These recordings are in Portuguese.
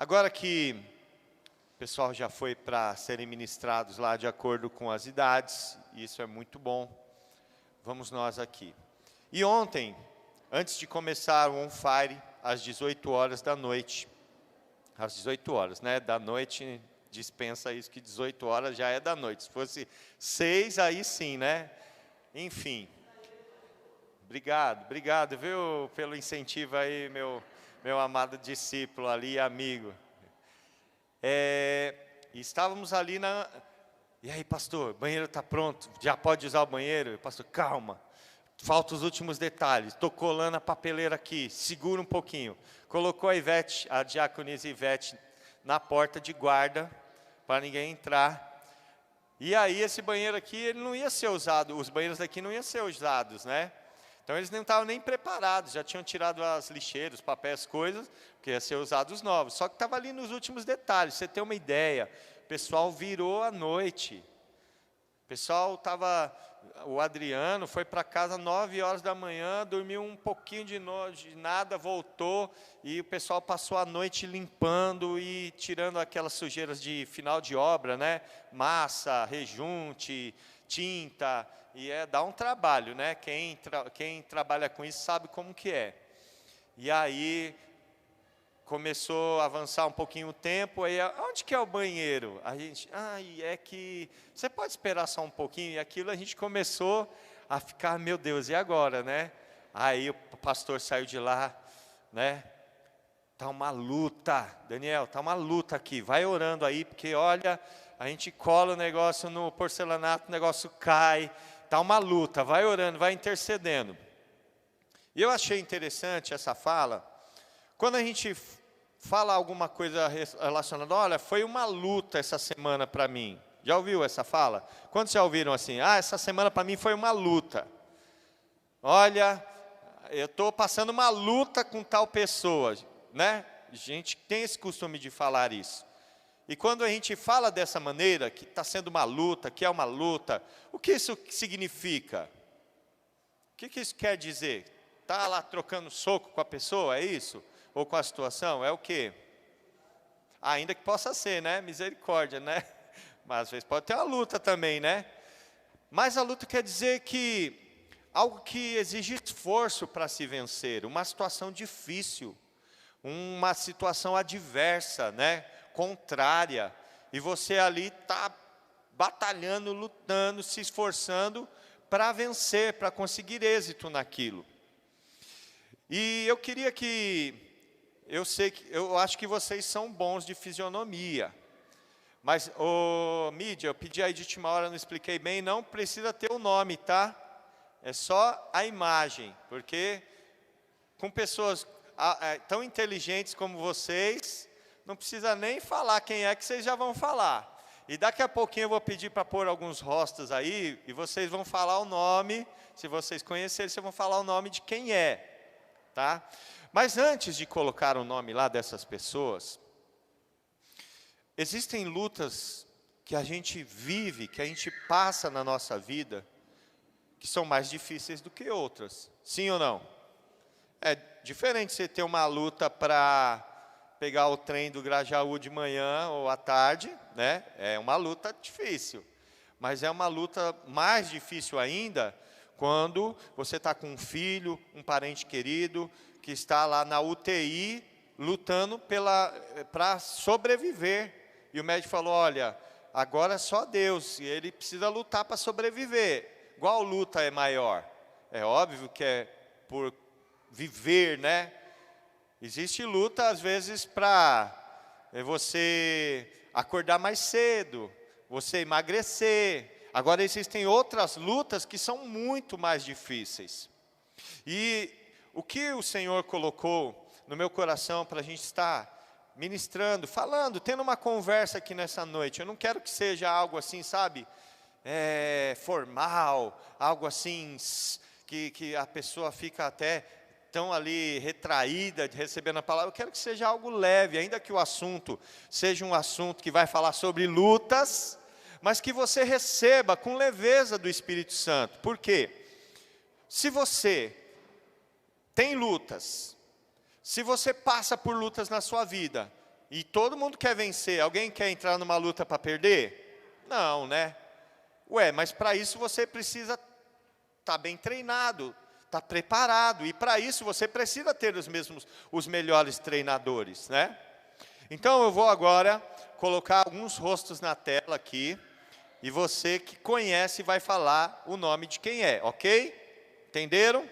Agora que o pessoal já foi para serem ministrados lá de acordo com as idades, e isso é muito bom, vamos nós aqui. E ontem, antes de começar o On Fire, às 18 horas da noite, às 18 horas, né, da noite, dispensa isso que 18 horas já é da noite, se fosse 6, aí sim, né, enfim. Obrigado, viu, pelo incentivo aí, meu amado discípulo ali, amigo. Estávamos ali E aí, pastor, o banheiro está pronto, já pode usar o banheiro? Pastor, calma, faltam os últimos detalhes. Estou colando a papeleira aqui, segura um pouquinho. Colocou a Ivete, a diaconisa Ivete, na porta de guarda, para ninguém entrar. E aí, esse banheiro aqui, ele não ia ser usado, os banheiros daqui não iam ser usados, né? Então, eles não estavam nem preparados, já tinham tirado as lixeiras, os papéis, coisas, porque ia ser usados os novos. Só que estava ali nos últimos detalhes, você tem uma ideia. O pessoal virou à noite. O Adriano foi para casa 9 horas da manhã, dormiu um pouquinho de nada, voltou, e o pessoal passou a noite limpando e tirando aquelas sujeiras de final de obra, né? Massa, rejunte, tinta, e dá um trabalho, né? Quem trabalha com isso sabe como que é. E aí começou a avançar um pouquinho o tempo, aí onde que é o banheiro? A gente, é que você pode esperar só um pouquinho, e aquilo a gente começou a ficar, meu Deus, e agora, né? Aí o pastor saiu de lá, né? Tá uma luta, Daniel, tá uma luta aqui, vai orando aí, porque olha, a gente cola o negócio no porcelanato, o negócio cai, tá uma luta, vai orando, vai intercedendo. E eu achei interessante essa fala, quando a gente fala alguma coisa relacionada, olha, foi uma luta essa semana para mim. Já ouviu essa fala? Quantos já ouviram assim? Essa semana para mim foi uma luta. Olha, eu estou passando uma luta com tal pessoa, né? A gente tem esse costume de falar isso. E quando a gente fala dessa maneira, que está sendo uma luta, que é uma luta, o que isso significa? O que isso quer dizer? Está lá trocando soco com a pessoa, é isso? Ou com a situação? É o quê? Ainda que possa ser, né? Misericórdia, né? Mas às vezes pode ter uma luta também, né? Mas a luta quer dizer que algo que exige esforço para se vencer, uma situação difícil, uma situação adversa, né? Contrária, e você ali está batalhando, lutando, se esforçando para vencer, para conseguir êxito naquilo. E eu queria eu acho que vocês são bons de fisionomia, mas, mídia, eu pedi aí de última hora, não expliquei bem, não precisa ter o nome, tá? É só a imagem, porque com pessoas tão inteligentes como vocês, não precisa nem falar quem é que vocês já vão falar. E daqui a pouquinho eu vou pedir para pôr alguns rostos aí, e vocês vão falar o nome, se vocês conhecerem, vocês vão falar o nome de quem é, tá? Mas antes de colocar o nome lá dessas pessoas, existem lutas que a gente vive, que a gente passa na nossa vida, que são mais difíceis do que outras. Sim ou não? É diferente você ter uma luta para pegar o trem do Grajaú de manhã ou à tarde, né? É uma luta difícil. Mas é uma luta mais difícil ainda quando você está com um filho, um parente querido, que está lá na UTI, lutando para sobreviver. E o médico falou, olha, agora é só Deus, e ele precisa lutar para sobreviver. Qual luta é maior? É óbvio que é por viver, né? Existe luta, às vezes, para você acordar mais cedo, você emagrecer. Agora, existem outras lutas que são muito mais difíceis. E o que o Senhor colocou no meu coração para a gente estar ministrando, falando, tendo uma conversa aqui nessa noite. Eu não quero que seja algo assim, sabe, formal, algo assim, que a pessoa fica até tão ali retraída de recebendo a palavra. Eu quero que seja algo leve, ainda que o assunto seja um assunto que vai falar sobre lutas, mas que você receba com leveza do Espírito Santo. Por quê? Se você tem lutas, se você passa por lutas na sua vida, E todo mundo quer vencer. Alguém quer entrar numa luta para perder? Não, né? Ué, mas para isso você precisa estar bem treinado, estar preparado. E para isso você precisa ter os melhores treinadores, né? Então eu vou agora colocar alguns rostos na tela aqui. E você que conhece vai falar o nome de quem é, ok? Entenderam?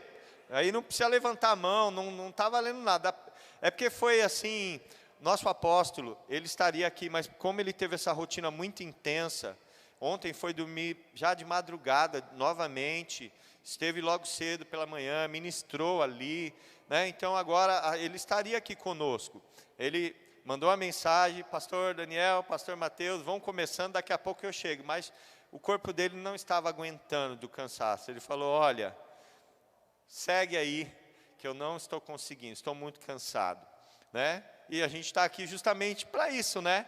Aí não precisa levantar a mão, não está valendo nada. É porque foi assim, nosso apóstolo, ele estaria aqui, mas como ele teve essa rotina muito intensa, ontem foi dormir já de madrugada novamente, esteve logo cedo pela manhã, ministrou ali, né? Então agora ele estaria aqui conosco. Ele mandou uma mensagem, pastor Daniel, pastor Mateus, vão começando, daqui a pouco eu chego. Mas o corpo dele não estava aguentando do cansaço. Ele falou, olha, segue aí, que eu não estou conseguindo, estou muito cansado, né? E a gente está aqui justamente para isso, né?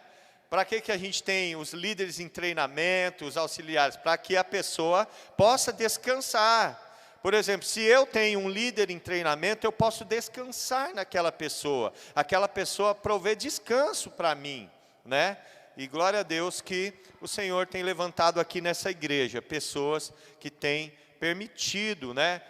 Para que a gente tem os líderes em treinamento, os auxiliares? Para que a pessoa possa descansar. Por exemplo, se eu tenho um líder em treinamento, eu posso descansar naquela pessoa. Aquela pessoa provê descanso para mim, né? E glória a Deus que o Senhor tem levantado aqui nessa igreja, pessoas que têm permitido, né?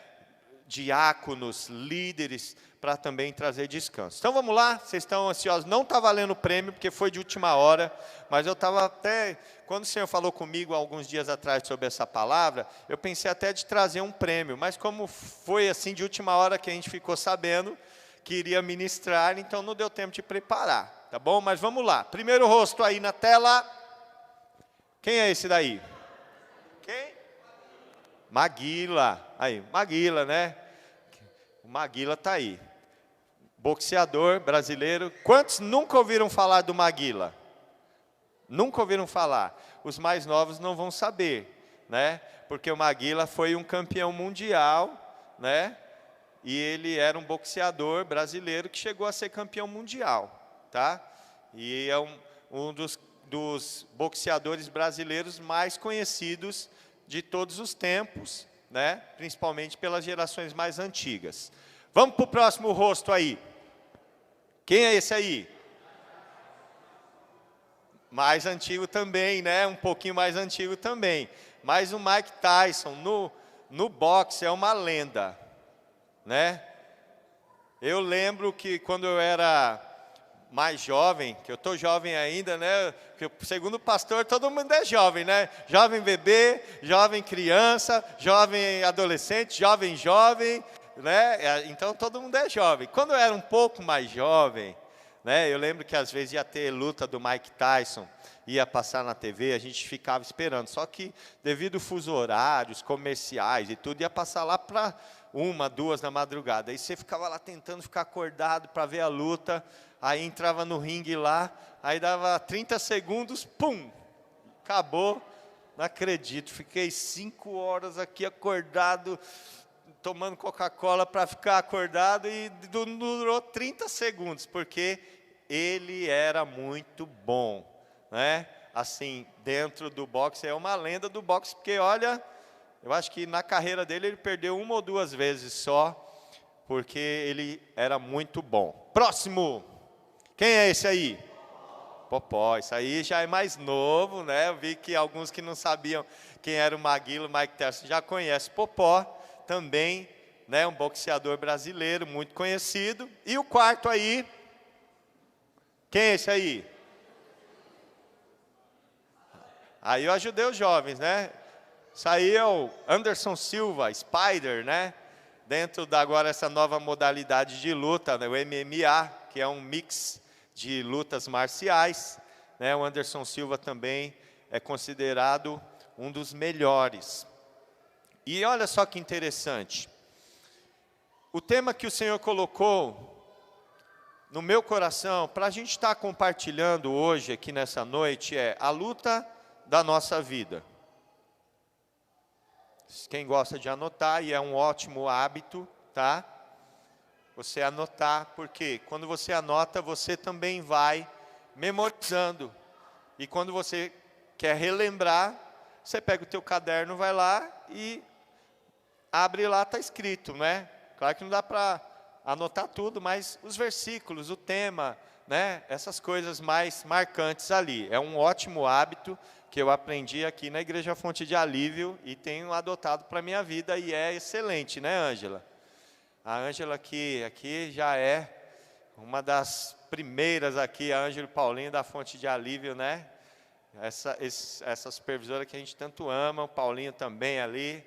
Diáconos, líderes, para também trazer descanso. Então vamos lá, vocês estão ansiosos? Não está valendo o prêmio, porque foi de última hora, mas eu estava até, quando o Senhor falou comigo alguns dias atrás sobre essa palavra, eu pensei até de trazer um prêmio, mas como foi assim de última hora que a gente ficou sabendo que iria ministrar, então não deu tempo de preparar, tá bom? Mas vamos lá, primeiro rosto aí na tela, quem é esse daí? Quem? Maguila, aí, Maguila, né? O Maguila está aí. Boxeador brasileiro. Quantos nunca ouviram falar do Maguila? Nunca ouviram falar. Os mais novos não vão saber, né? Porque o Maguila foi um campeão mundial, né? E ele era um boxeador brasileiro que chegou a ser campeão mundial, tá? E é um dos boxeadores brasileiros mais conhecidos de todos os tempos, né? Principalmente pelas gerações mais antigas. Vamos para o próximo rosto aí. Quem é esse aí? Mais antigo também, né? Um pouquinho mais antigo também. Mas o Mike Tyson, no boxe, é uma lenda, né? Eu lembro que quando eu era mais jovem, que eu estou jovem ainda, né? Que, segundo o pastor, todo mundo é jovem, né? Jovem bebê, jovem criança, jovem adolescente, jovem, né? Então todo mundo é jovem. Quando eu era um pouco mais jovem, né? Eu lembro que às vezes ia ter luta do Mike Tyson, ia passar na TV, a gente ficava esperando. Só que devido a fuso horários, comerciais e tudo, ia passar lá para 1, 2 da madrugada. Aí você ficava lá tentando ficar acordado para ver a luta. Aí entrava no ringue lá, aí dava 30 segundos, pum, acabou. Não acredito, fiquei 5 horas aqui acordado, tomando Coca-Cola para ficar acordado e durou 30 segundos, porque ele era muito bom, né? Assim, dentro do boxe, é uma lenda do boxe, porque olha, eu acho que na carreira dele ele perdeu 1 ou 2 vezes só, porque ele era muito bom. Próximo! Quem é esse aí? Popó, isso aí já é mais novo, né? Eu vi que alguns que não sabiam quem era o Maguila, o Mike Tyson, já conhecem Popó, também, né? Um boxeador brasileiro, muito conhecido. E o quarto aí, quem é esse aí? Aí eu ajudei os jovens, né? Isso aí é o Anderson Silva, Spider, né? Dentro da agora essa nova modalidade de luta, né? O MMA, que é um mix de lutas marciais, né? O Anderson Silva também é considerado um dos melhores. E olha só que interessante. O tema que o Senhor colocou no meu coração, para a gente estar compartilhando hoje aqui nessa noite, é a luta da nossa vida. Quem gosta de anotar, e é um ótimo hábito, tá? Você anotar, porque quando você anota, você também vai memorizando. E quando você quer relembrar, você pega o teu caderno, vai lá e abre lá, está escrito, né? Claro que não dá para anotar tudo, mas os versículos, o tema, né, essas coisas mais marcantes ali. É um ótimo hábito que eu aprendi aqui na Igreja Fonte de Alívio e tenho adotado para a minha vida e é excelente, né, Ângela? A Ângela aqui já é uma das primeiras aqui, a Ângela Paulinho da Fonte de Alívio, né? Essa supervisora que a gente tanto ama, o Paulinho também ali,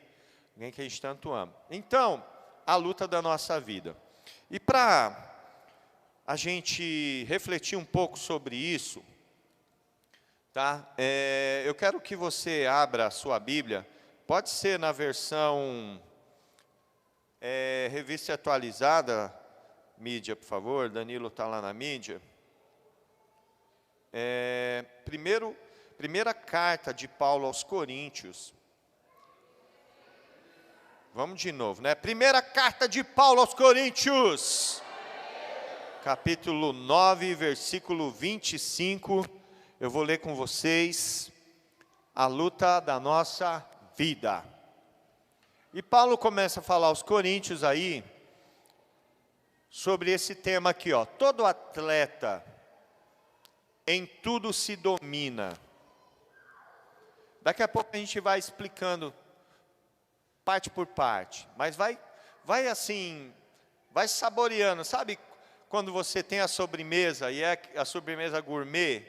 alguém que a gente tanto ama. Então, a luta da nossa vida. E para a gente refletir um pouco sobre isso, tá? Eu quero que você abra a sua Bíblia, pode ser na versão revista atualizada, mídia, por favor, Danilo está lá na mídia. Primeira carta de Paulo aos Coríntios. Vamos de novo, né? Primeira carta de Paulo aos Coríntios. Capítulo 9, versículo 25. Eu vou ler com vocês a luta da nossa vida. E Paulo começa a falar aos Coríntios aí sobre esse tema aqui, ó. Todo atleta em tudo se domina. Daqui a pouco a gente vai explicando parte por parte, mas vai assim, vai saboreando. Sabe quando você tem a sobremesa e é a sobremesa gourmet,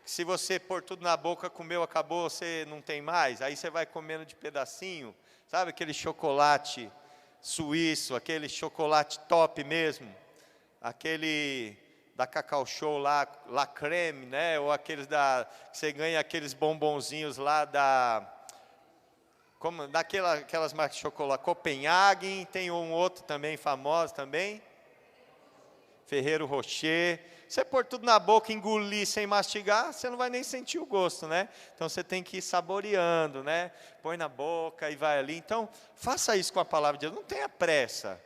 que se você pôr tudo na boca, comeu, acabou, você não tem mais, aí você vai comendo de pedacinho. Sabe aquele chocolate suíço, aquele chocolate top mesmo, aquele da Cacau Show lá, La Creme, né? Ou aqueles que você ganha aqueles bombonzinhos lá daquelas marcas de chocolate, Copenhagen, tem um outro também famoso também, Ferrero Rocher. Você pôr tudo na boca, engolir sem mastigar, você não vai nem sentir o gosto, né? Então você tem que ir saboreando, né? Põe na boca e vai ali. Então, faça isso com a palavra de Deus, não tenha pressa,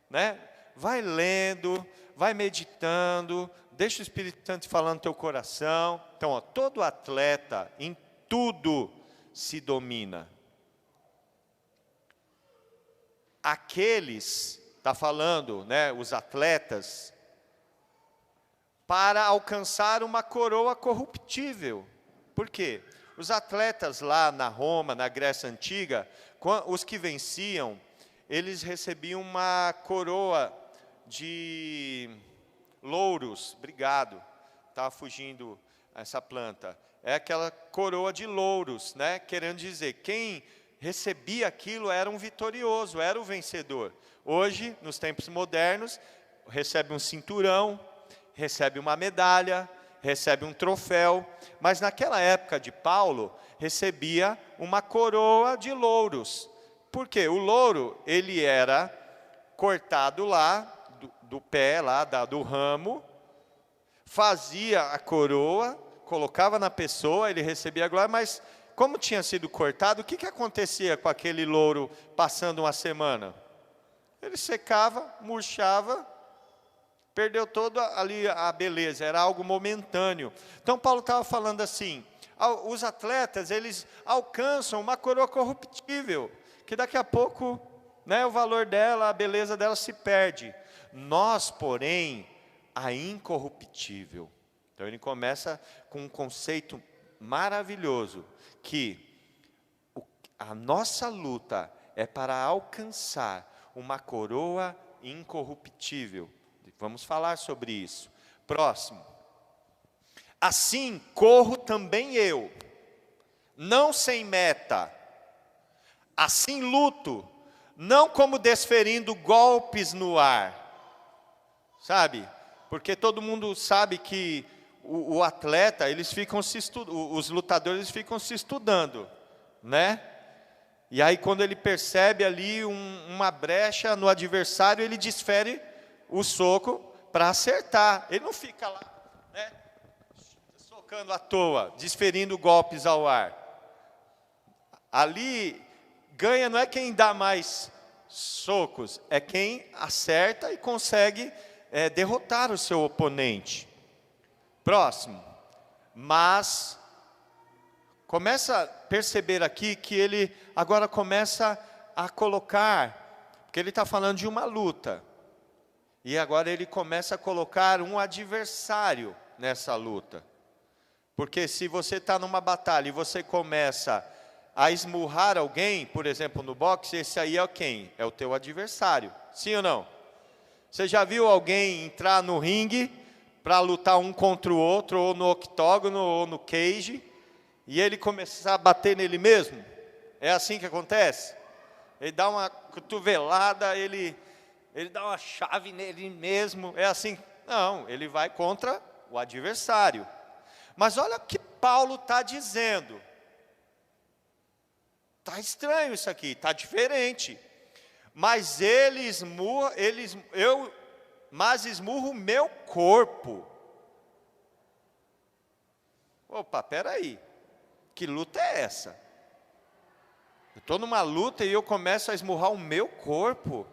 né? Vai lendo, vai meditando, deixa o Espírito Santo falando no teu coração. Então, ó, todo atleta em tudo se domina. Aqueles, está falando, né, os atletas, para alcançar uma coroa corruptível. Por quê? Os atletas lá na Roma, na Grécia Antiga, os que venciam, eles recebiam uma coroa de louros. Obrigado, estava fugindo essa planta. É aquela coroa de louros, né? Querendo dizer, quem recebia aquilo era um vitorioso, era o vencedor. Hoje, nos tempos modernos, recebe um cinturão, recebe uma medalha, recebe um troféu, mas naquela época de Paulo, recebia uma coroa de louros. Por quê? O louro, ele era cortado lá, do pé, lá do ramo, fazia a coroa, colocava na pessoa, ele recebia a glória, mas como tinha sido cortado, o que acontecia com aquele louro passando uma semana? Ele secava, murchava, perdeu toda ali a beleza, era algo momentâneo. Então Paulo estava falando assim, os atletas, eles alcançam uma coroa corruptível, que daqui a pouco, né, o valor dela, a beleza dela se perde. Nós, porém, a incorruptível. Então ele começa com um conceito maravilhoso, que a nossa luta é para alcançar uma coroa incorruptível. Vamos falar sobre isso. Próximo. Assim corro também eu, não sem meta. Assim luto, não como desferindo golpes no ar. Sabe? Porque todo mundo sabe que o atleta, os lutadores ficam se estudando, né? E aí quando ele percebe ali uma brecha no adversário, ele desfere o soco para acertar. Ele não fica lá, né, socando à toa, desferindo golpes ao ar. Ali ganha não é quem dá mais socos, é quem acerta e consegue derrotar o seu oponente. Próximo. Mas começa a perceber aqui que ele agora começa a colocar, porque ele está falando de uma luta. E agora ele começa a colocar um adversário nessa luta. Porque se você está numa batalha e você começa a esmurrar alguém, por exemplo, no boxe, esse aí é quem? É o teu adversário. Sim ou não? Você já viu alguém entrar no ringue para lutar um contra o outro, ou no octógono, ou no cage, e ele começar a bater nele mesmo? É assim que acontece? Ele dá uma cotovelada, ele dá uma chave nele mesmo, é assim? Não, ele vai contra o adversário. Mas olha o que Paulo está dizendo. Está estranho isso aqui, está diferente. Mas mas esmurro o meu corpo. Opa, peraí, que luta é essa? Eu estou numa luta e eu começo a esmurrar o meu corpo.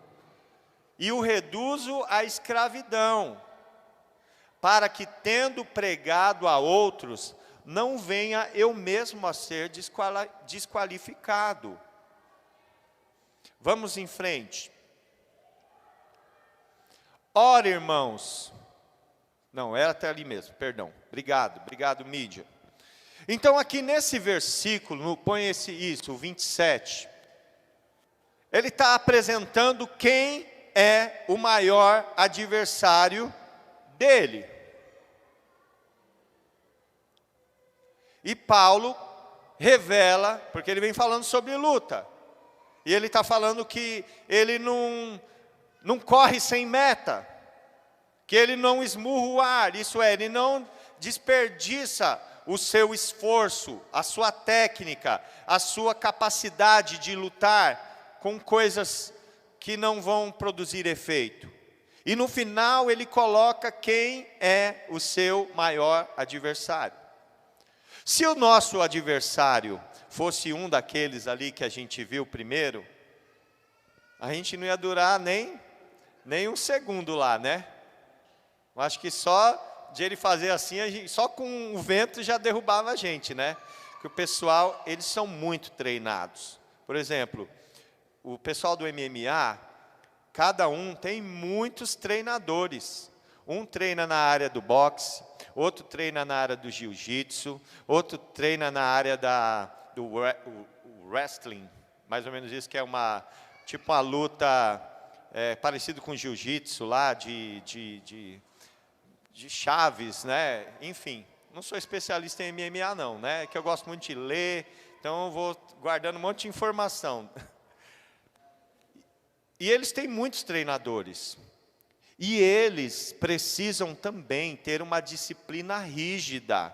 E o reduzo à escravidão, para que, tendo pregado a outros, não venha eu mesmo a ser desqualificado. Vamos em frente. Ora, irmãos, não, era até ali mesmo, perdão. Obrigado, mídia. Então, aqui nesse versículo, põe o 27, ele está apresentando quem é o maior adversário dele. E Paulo revela, porque ele vem falando sobre luta, e ele está falando que ele não corre sem meta, que ele não esmurra o ar, isso é, ele não desperdiça o seu esforço, a sua técnica, a sua capacidade de lutar com coisas que não vão produzir efeito. E no final ele coloca quem é o seu maior adversário. Se o nosso adversário fosse um daqueles ali que a gente viu primeiro, a gente não ia durar nem um segundo lá, né? Eu acho que só de ele fazer assim, só com o vento já derrubava a gente, né? Porque o pessoal, eles são muito treinados. Por exemplo, o pessoal do MMA, cada um tem muitos treinadores. Um treina na área do boxe, outro treina na área do jiu-jitsu, outro treina na área do wrestling, mais ou menos isso, que é tipo uma luta parecido com jiu-jitsu lá, de chaves, né? Enfim, não sou especialista em MMA não, né? Que eu gosto muito de ler, então eu vou guardando um monte de informação. E eles têm muitos treinadores. E eles precisam também ter uma disciplina rígida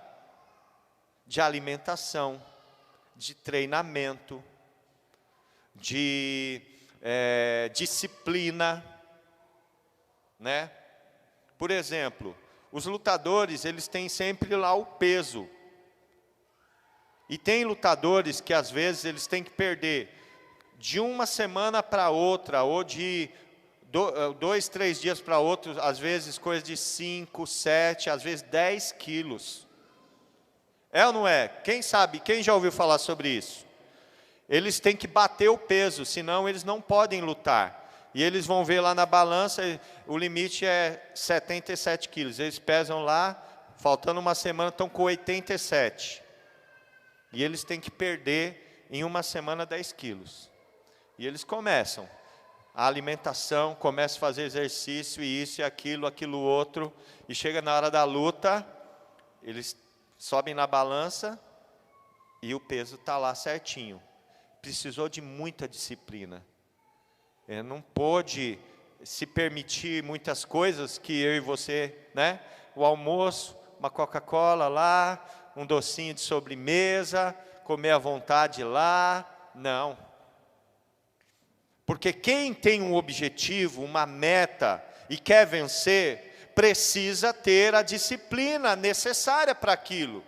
de alimentação, de treinamento, de disciplina, né? Por exemplo, os lutadores, eles têm sempre lá o peso. E tem lutadores que às vezes eles têm que perder de uma semana para outra, ou de 2, 3 dias para outros, às vezes coisa de 5, 7, às vezes 10 quilos. É ou não é? Quem sabe, quem já ouviu falar sobre isso? Eles têm que bater o peso, senão eles não podem lutar. E eles vão ver lá na balança, o limite é 77 quilos. Eles pesam lá, faltando uma semana, estão com 87. E eles têm que perder em uma semana 10 quilos. E eles começam a alimentação, começam a fazer exercício, e isso e aquilo outro. E chega na hora da luta, eles sobem na balança e o peso está lá certinho. Precisou de muita disciplina. Ele não pôde se permitir muitas coisas que eu e você, né? O almoço, uma Coca-Cola lá, um docinho de sobremesa, comer à vontade lá. Não. Porque quem tem um objetivo, uma meta e quer vencer, precisa ter a disciplina necessária para aquilo.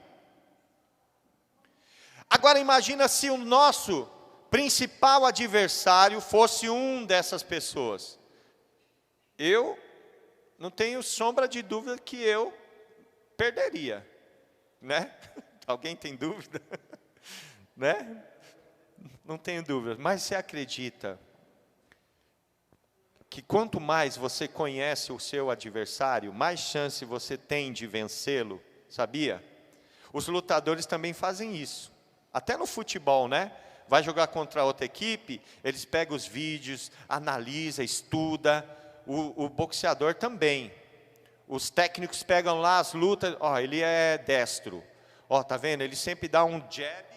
Agora imagina se o nosso principal adversário fosse um dessas pessoas. Eu não tenho sombra de dúvida que eu perderia, né? Alguém tem dúvida? Né? Não tenho dúvida, mas você acredita que quanto mais você conhece o seu adversário, mais chance você tem de vencê-lo, sabia? Os lutadores também fazem isso. Até no futebol, né? Vai jogar contra outra equipe, eles pegam os vídeos, analisa, estuda. O boxeador também. Os técnicos pegam lá as lutas, ó, ele é destro. Ó, tá vendo? Ele sempre dá um jab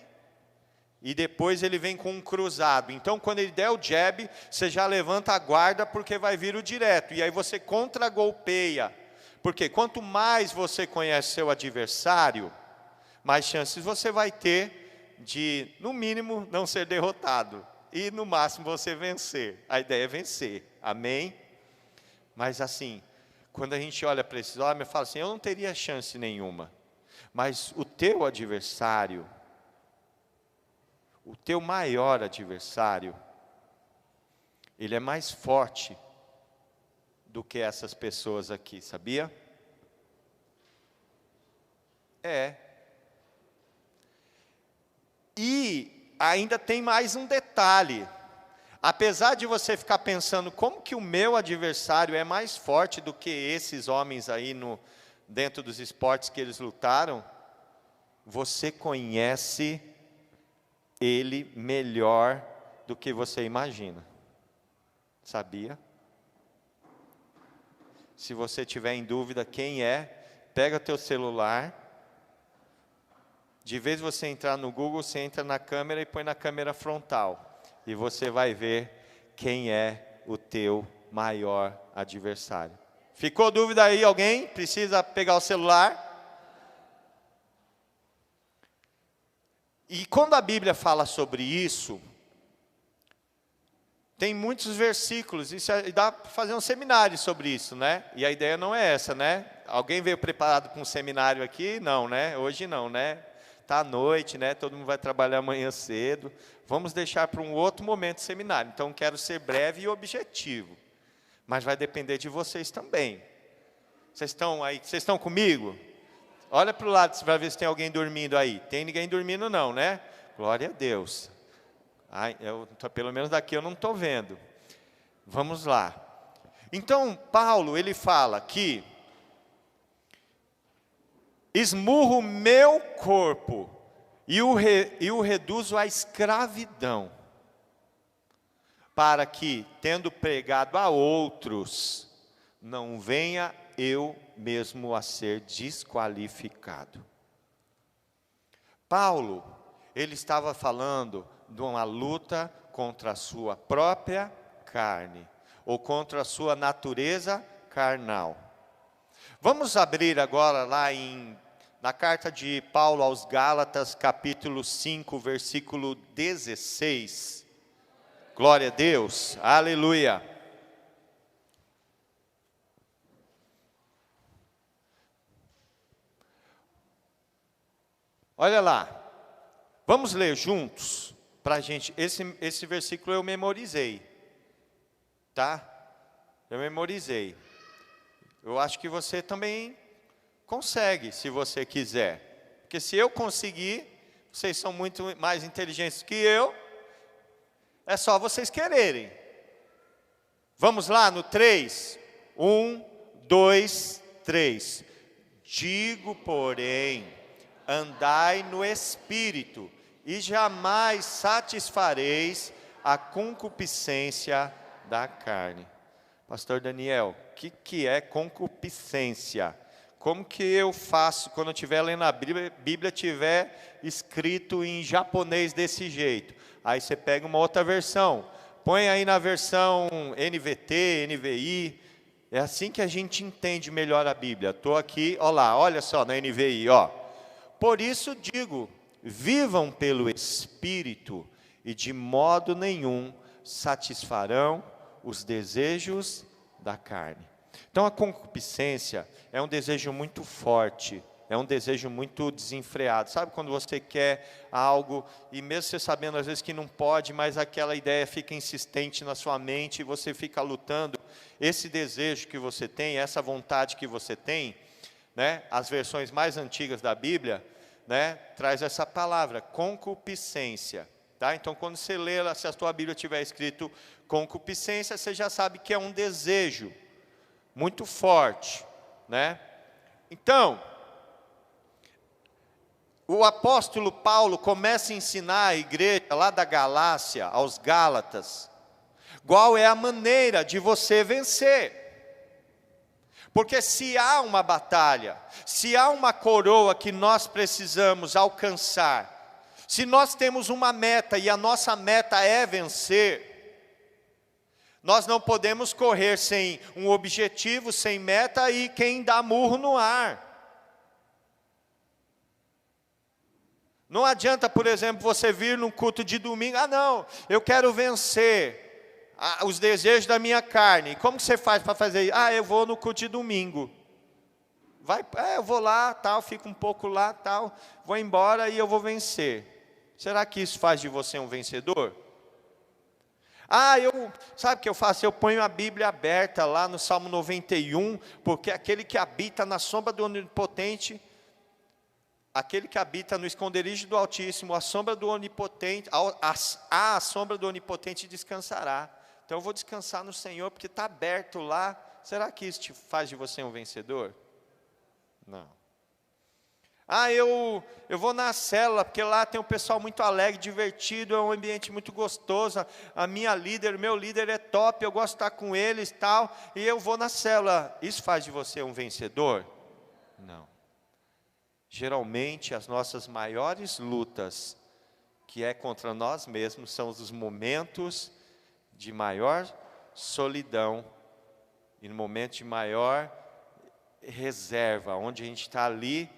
e depois ele vem com um cruzado. Então, quando ele der o jab, você já levanta a guarda porque vai vir o direto. E aí você contra-golpeia. Porque quanto mais você conhece seu adversário, mais chances você vai ter de, no mínimo, não ser derrotado. E, no máximo, você vencer. A ideia é vencer. Amém? Mas, assim, quando a gente olha para esses homens, eu falo assim, eu não teria chance nenhuma. Mas o teu adversário, o teu maior adversário, ele é mais forte do que essas pessoas aqui, sabia? É. E ainda tem mais um detalhe. Apesar de você ficar pensando, como que o meu adversário é mais forte do que esses homens aí dentro dos esportes que eles lutaram, você conhece ele melhor do que você imagina. Sabia? Se você tiver em dúvida quem é, pega teu celular. De vez você entrar no Google, você entra na câmera e põe na câmera frontal. E você vai ver quem é o teu maior adversário. Ficou dúvida aí alguém? Precisa pegar o celular? E quando a Bíblia fala sobre isso, tem muitos versículos, e dá para fazer um seminário sobre isso, né? E a ideia não é essa, né? Alguém veio preparado para um seminário aqui? Não, né? Hoje não, né? Está à noite, né? Todo mundo vai trabalhar amanhã cedo. Vamos deixar para um outro momento o seminário. Então, quero ser breve e objetivo. Mas vai depender de vocês também. Vocês estão aí? Vocês estão comigo? Olha para o lado para ver se tem alguém dormindo aí. Tem ninguém dormindo não, né? Glória a Deus. Ai, pelo menos daqui eu não estou vendo. Vamos lá. Então, Paulo, ele fala que esmurro o meu corpo e o reduzo à escravidão, para que, tendo pregado a outros, não venha eu mesmo a ser desqualificado. Paulo, ele estava falando de uma luta contra a sua própria carne, ou contra a sua natureza carnal. Vamos abrir agora lá na carta de Paulo aos Gálatas, capítulo 5, versículo 16. Glória a Deus, aleluia. Olha lá, vamos ler juntos, para a gente, esse versículo eu memorizei, tá? Eu memorizei. Eu acho que você também consegue, se você quiser. Porque se eu conseguir, vocês são muito mais inteligentes que eu, é só vocês quererem. Vamos lá no 3? 1, 2, 3. Digo, porém, andai no Espírito, e jamais satisfareis a concupiscência da carne. Pastor Daniel, o que é concupiscência? Como que eu faço quando eu estiver lendo a Bíblia tiver escrito em japonês desse jeito? Aí você pega uma outra versão, põe aí na versão NVT, NVI, é assim que a gente entende melhor a Bíblia. Estou aqui, olha só na NVI, ó. Por isso digo, vivam pelo Espírito e de modo nenhum satisfarão os desejos da carne. Então a concupiscência é um desejo muito forte, é um desejo muito desenfreado. Sabe quando você quer algo e mesmo você sabendo às vezes que não pode, mas aquela ideia fica insistente na sua mente e você fica lutando. Esse desejo que você tem, essa vontade que você tem, né? As versões mais antigas da Bíblia, né, traz essa palavra, concupiscência. tá? Então, quando você lê, se a tua Bíblia tiver escrito concupiscência, você já sabe que é um desejo muito forte, né? Então, o apóstolo Paulo começa a ensinar a igreja lá da Galácia, aos Gálatas, qual é a maneira de você vencer. Porque se há uma batalha, se há uma coroa que nós precisamos alcançar, se nós temos uma meta e a nossa meta é vencer, nós não podemos correr sem um objetivo, sem meta e quem dá murro no ar. Não adianta, por exemplo, você vir num culto de domingo, não, eu quero vencer os desejos da minha carne. Como que você faz para fazer isso? Eu vou no culto de domingo. Eu vou lá, tal, fico um pouco lá, tal, vou embora e eu vou vencer. Será que isso faz de você um vencedor? Sabe o que eu faço? Eu ponho a Bíblia aberta lá no Salmo 91, porque aquele que habita na sombra do Onipotente, aquele que habita no esconderijo do Altíssimo, a sombra do Onipotente, a sombra do Onipotente descansará. Então eu vou descansar no Senhor, porque está aberto lá. Será que isso te faz de você um vencedor? Não. Eu vou na célula, porque lá tem um pessoal muito alegre, divertido, é um ambiente muito gostoso. A minha líder, meu líder é top, eu gosto de estar com eles e tal, e eu vou na célula. Isso faz de você um vencedor? Não. Geralmente as nossas maiores lutas, que é contra nós mesmos, são os momentos de maior solidão e no momento de maior reserva, onde a gente está ali,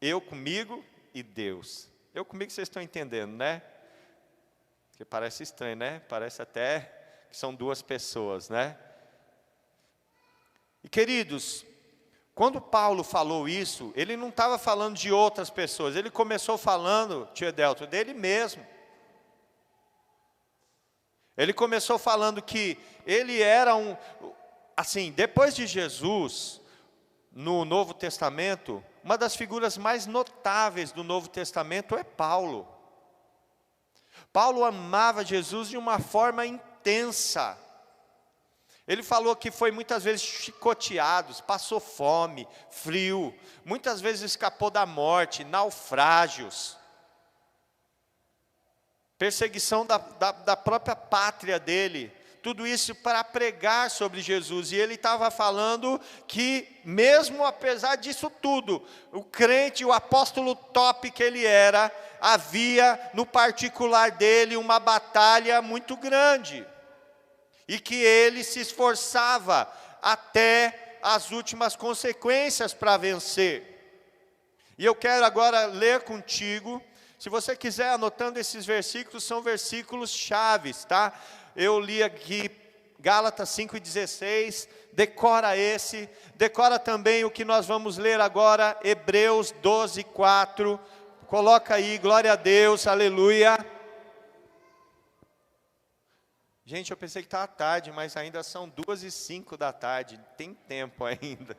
eu comigo e Deus. Eu comigo, vocês estão entendendo, né? Porque parece estranho, né? Parece até que são duas pessoas, né? E queridos, quando Paulo falou isso, ele não estava falando de outras pessoas, ele começou falando, tio Edelto, dele mesmo. Ele começou falando que ele era depois de Jesus, no Novo Testamento, uma das figuras mais notáveis do Novo Testamento é Paulo. Paulo amava Jesus de uma forma intensa. Ele falou que foi muitas vezes chicoteado, passou fome, frio, muitas vezes escapou da morte, naufrágios, perseguição da própria pátria dele, tudo isso para pregar sobre Jesus. E ele estava falando que, mesmo apesar disso tudo, o crente, o apóstolo top que ele era, havia no particular dele uma batalha muito grande. E que ele se esforçava até as últimas consequências para vencer. E eu quero agora ler contigo, se você quiser anotando esses versículos, são versículos chaves, tá? Eu li aqui Gálatas 5,16, decora esse, decora também o que nós vamos ler agora, Hebreus 12:4, coloca aí, glória a Deus, aleluia. Gente, eu pensei que estava tarde, mas ainda são 2:05 da tarde, tem tempo ainda.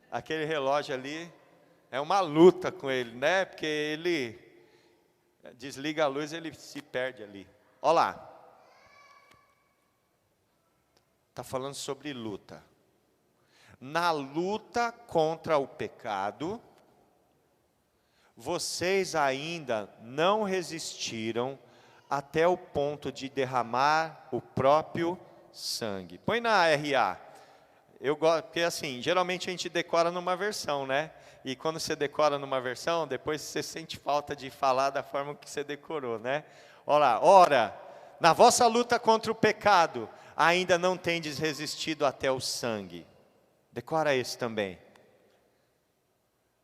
Aquele relógio ali, é uma luta com ele, né? Porque ele desliga a luz, ele se perde ali. Olha lá. Está falando sobre luta. Na luta contra o pecado, vocês ainda não resistiram até o ponto de derramar o próprio sangue. Põe na RA. Eu gosto, porque assim, geralmente a gente decora numa versão, né? E quando você decora numa versão, depois você sente falta de falar da forma que você decorou, né? Olha lá, ora, na vossa luta contra o pecado, ainda não tendes resistido até o sangue. Decora esse também.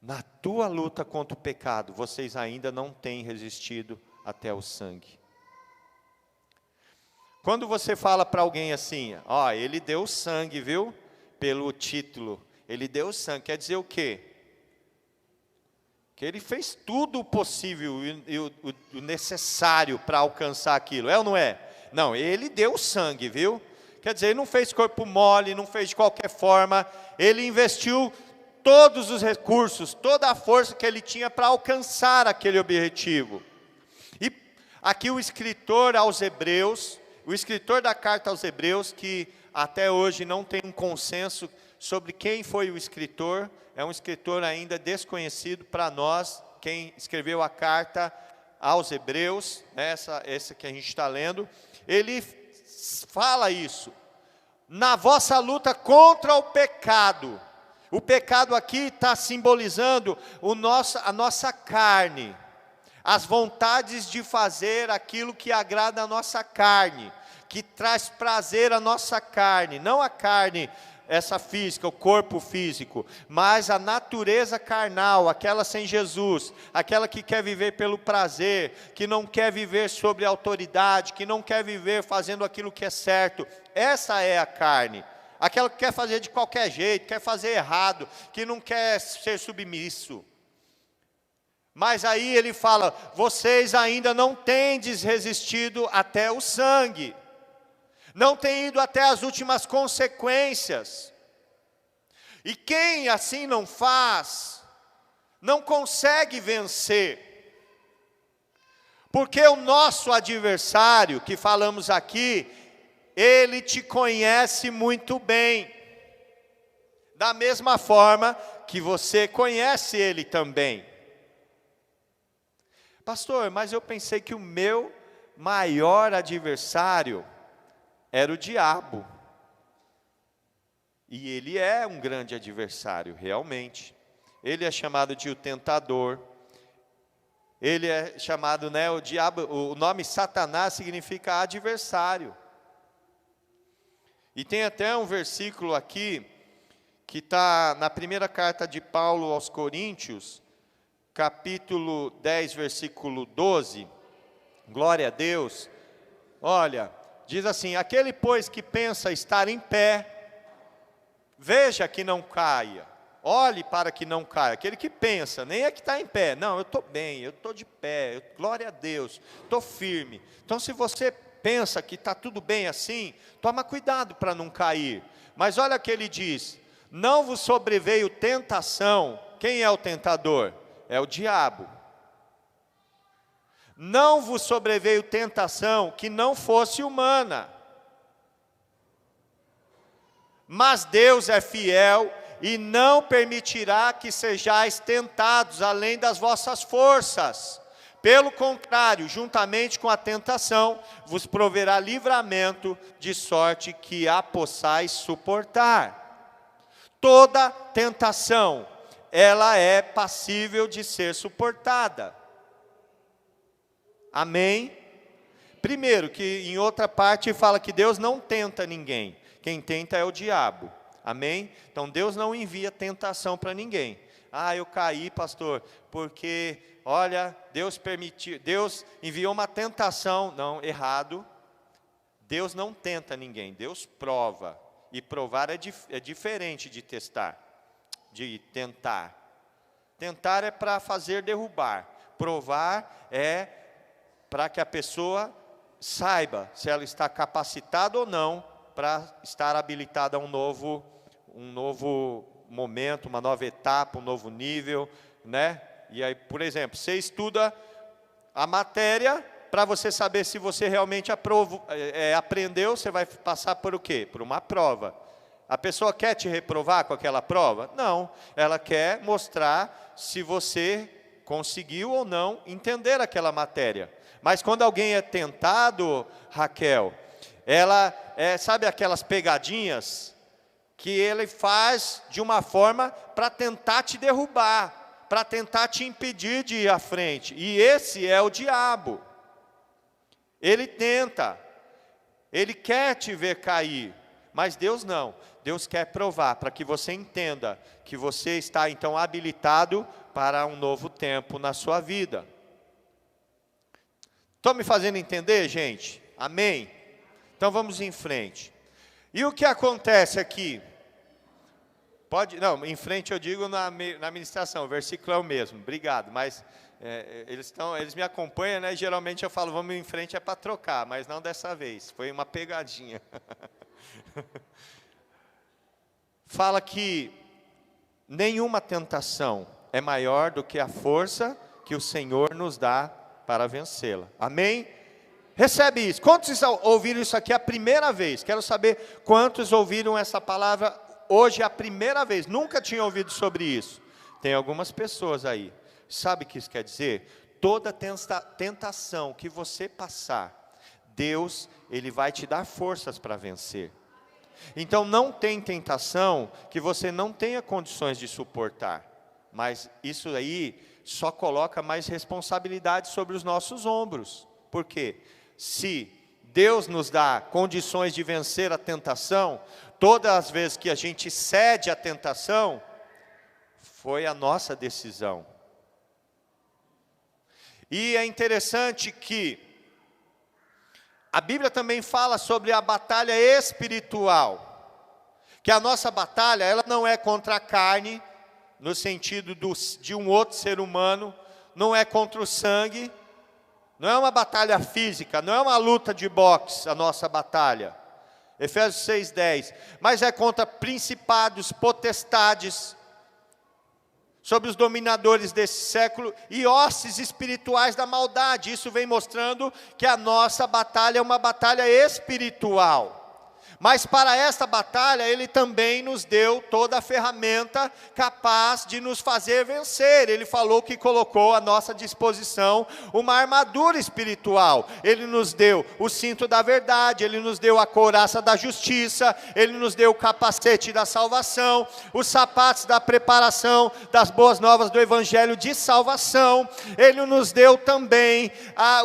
Na tua luta contra o pecado, vocês ainda não têm resistido até o sangue. Quando você fala para alguém assim, ele deu sangue, viu? Pelo título, ele deu sangue, quer dizer o quê? Que ele fez tudo o possível e o necessário para alcançar aquilo, é ou não é? Não, ele deu sangue, viu? Quer dizer, ele não fez corpo mole, não fez de qualquer forma, ele investiu todos os recursos, toda a força que ele tinha para alcançar aquele objetivo. E Aqui o escritor aos Hebreus, o escritor da carta aos Hebreus, que até hoje não tem um consenso sobre quem foi o escritor, é um escritor ainda desconhecido para nós, quem escreveu a carta aos Hebreus, essa que a gente está lendo, ele fala isso, na vossa luta contra o pecado aqui está simbolizando a nossa carne, as vontades de fazer aquilo que agrada a nossa carne, que traz prazer à nossa carne, não a carne essa física, o corpo físico, mas a natureza carnal, aquela sem Jesus, aquela que quer viver pelo prazer, que não quer viver sobre autoridade, que não quer viver fazendo aquilo que é certo, essa é a carne, aquela que quer fazer de qualquer jeito, quer fazer errado, que não quer ser submisso. Mas aí ele fala, vocês ainda não tendes resistido até o sangue, não tem ido até as últimas consequências. E quem assim não faz, não consegue vencer. Porque o nosso adversário, que falamos aqui, ele te conhece muito bem. Da mesma forma que você conhece ele também. Pastor, mas eu pensei que o meu maior adversário era o diabo. E ele é um grande adversário, realmente. Ele é chamado de o tentador. Ele é chamado, o diabo, o nome Satanás significa adversário. E tem até um versículo aqui, que está na primeira carta de Paulo aos Coríntios, capítulo 10, versículo 12. Glória a Deus. Olha, diz assim, aquele pois que pensa estar em pé, veja que não caia, olhe para que não caia. Aquele que pensa, nem é que está em pé, não, eu estou bem, eu estou de pé, glória a Deus, estou firme. Então se você pensa que está tudo bem assim, toma cuidado para não cair. Mas olha que ele diz, não vos sobreveio tentação, quem é o tentador? É o diabo. Não vos sobreveio tentação que não fosse humana. Mas Deus é fiel e não permitirá que sejais tentados além das vossas forças. Pelo contrário, juntamente com a tentação, vos proverá livramento, de sorte que a possais suportar. Toda tentação, ela é passível de ser suportada. Amém? Primeiro, que em outra parte fala que Deus não tenta ninguém. Quem tenta é o diabo. Amém? Então Deus não envia tentação para ninguém. Ah, eu caí, pastor, porque, olha, Deus permitiu, Deus enviou uma tentação. Não, errado. Deus não tenta ninguém, Deus prova. E provar é diferente de testar, de tentar. Tentar é para fazer derrubar. Provar é para que a pessoa saiba se ela está capacitada ou não para estar habilitada a um novo momento, uma nova etapa, um novo nível, E aí, por exemplo, você estuda a matéria, para você saber se você realmente aprendeu, você vai passar por o quê? Por uma prova. A pessoa quer te reprovar com aquela prova? Não, ela quer mostrar se você conseguiu ou não entender aquela matéria. Mas quando alguém é tentado, Raquel, ela sabe aquelas pegadinhas que ele faz de uma forma para tentar te derrubar, para tentar te impedir de ir à frente. E esse é o diabo. Ele tenta, ele quer te ver cair, mas Deus não. Deus quer provar para que você entenda que você está então habilitado para um novo tempo na sua vida. Estão me fazendo entender, gente? Amém? Então vamos em frente. E o que acontece aqui? Não, em frente eu digo na ministração, o versículo é o mesmo, obrigado, mas eles me acompanham, e geralmente eu falo, vamos em frente, é para trocar, mas não dessa vez, foi uma pegadinha. Fala que nenhuma tentação é maior do que a força que o Senhor nos dá para vencê-la. Amém? Recebe isso. Quantos ouviram isso aqui a primeira vez? Quero saber quantos ouviram essa palavra hoje a primeira vez. Nunca tinham ouvido sobre isso. Tem algumas pessoas aí. Sabe o que isso quer dizer? Toda tentação que você passar, Deus, Ele vai te dar forças para vencer. Então não tem tentação que você não tenha condições de suportar. Mas isso aí só coloca mais responsabilidade sobre os nossos ombros. Por quê? Se Deus nos dá condições de vencer a tentação, todas as vezes que a gente cede à tentação, foi a nossa decisão. E é interessante que a Bíblia também fala sobre a batalha espiritual. Que a nossa batalha, ela não é contra a carne, no sentido de um outro ser humano, não é contra o sangue, não é uma batalha física, não é uma luta de boxe a nossa batalha. Efésios 6:10. Mas é contra principados, potestades, sobre os dominadores desse século e hostes espirituais da maldade. Isso vem mostrando que a nossa batalha é uma batalha espiritual. Mas para esta batalha, Ele também nos deu toda a ferramenta capaz de nos fazer vencer. Ele falou que colocou à nossa disposição uma armadura espiritual. Ele nos deu o cinto da verdade, Ele nos deu a couraça da justiça, Ele nos deu o capacete da salvação, os sapatos da preparação das boas novas do evangelho de salvação. Ele nos deu também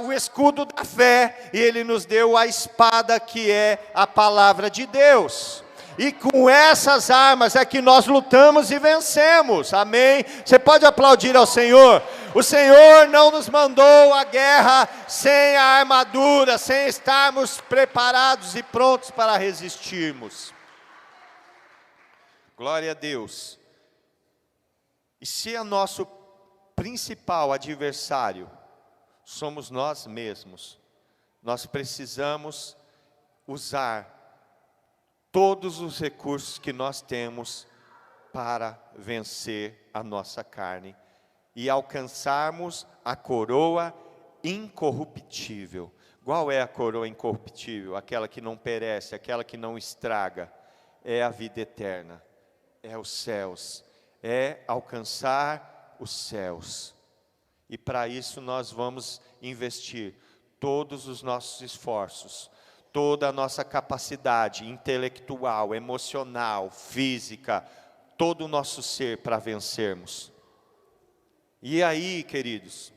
o escudo da fé, e Ele nos deu a espada que é a palavra de Deus. E com essas armas é que nós lutamos e vencemos. Amém? Você pode aplaudir ao Senhor? O Senhor não nos mandou à guerra sem a armadura, sem estarmos preparados e prontos para resistirmos. Glória a Deus. E se o nosso principal adversário somos nós mesmos, nós precisamos usar todos os recursos que nós temos para vencer a nossa carne e alcançarmos a coroa incorruptível. Qual é a coroa incorruptível? Aquela que não perece, aquela que não estraga. É a vida eterna, é os céus, é alcançar os céus. E para isso nós vamos investir todos os nossos esforços, toda a nossa capacidade intelectual, emocional, física, todo o nosso ser para vencermos. E aí, queridos,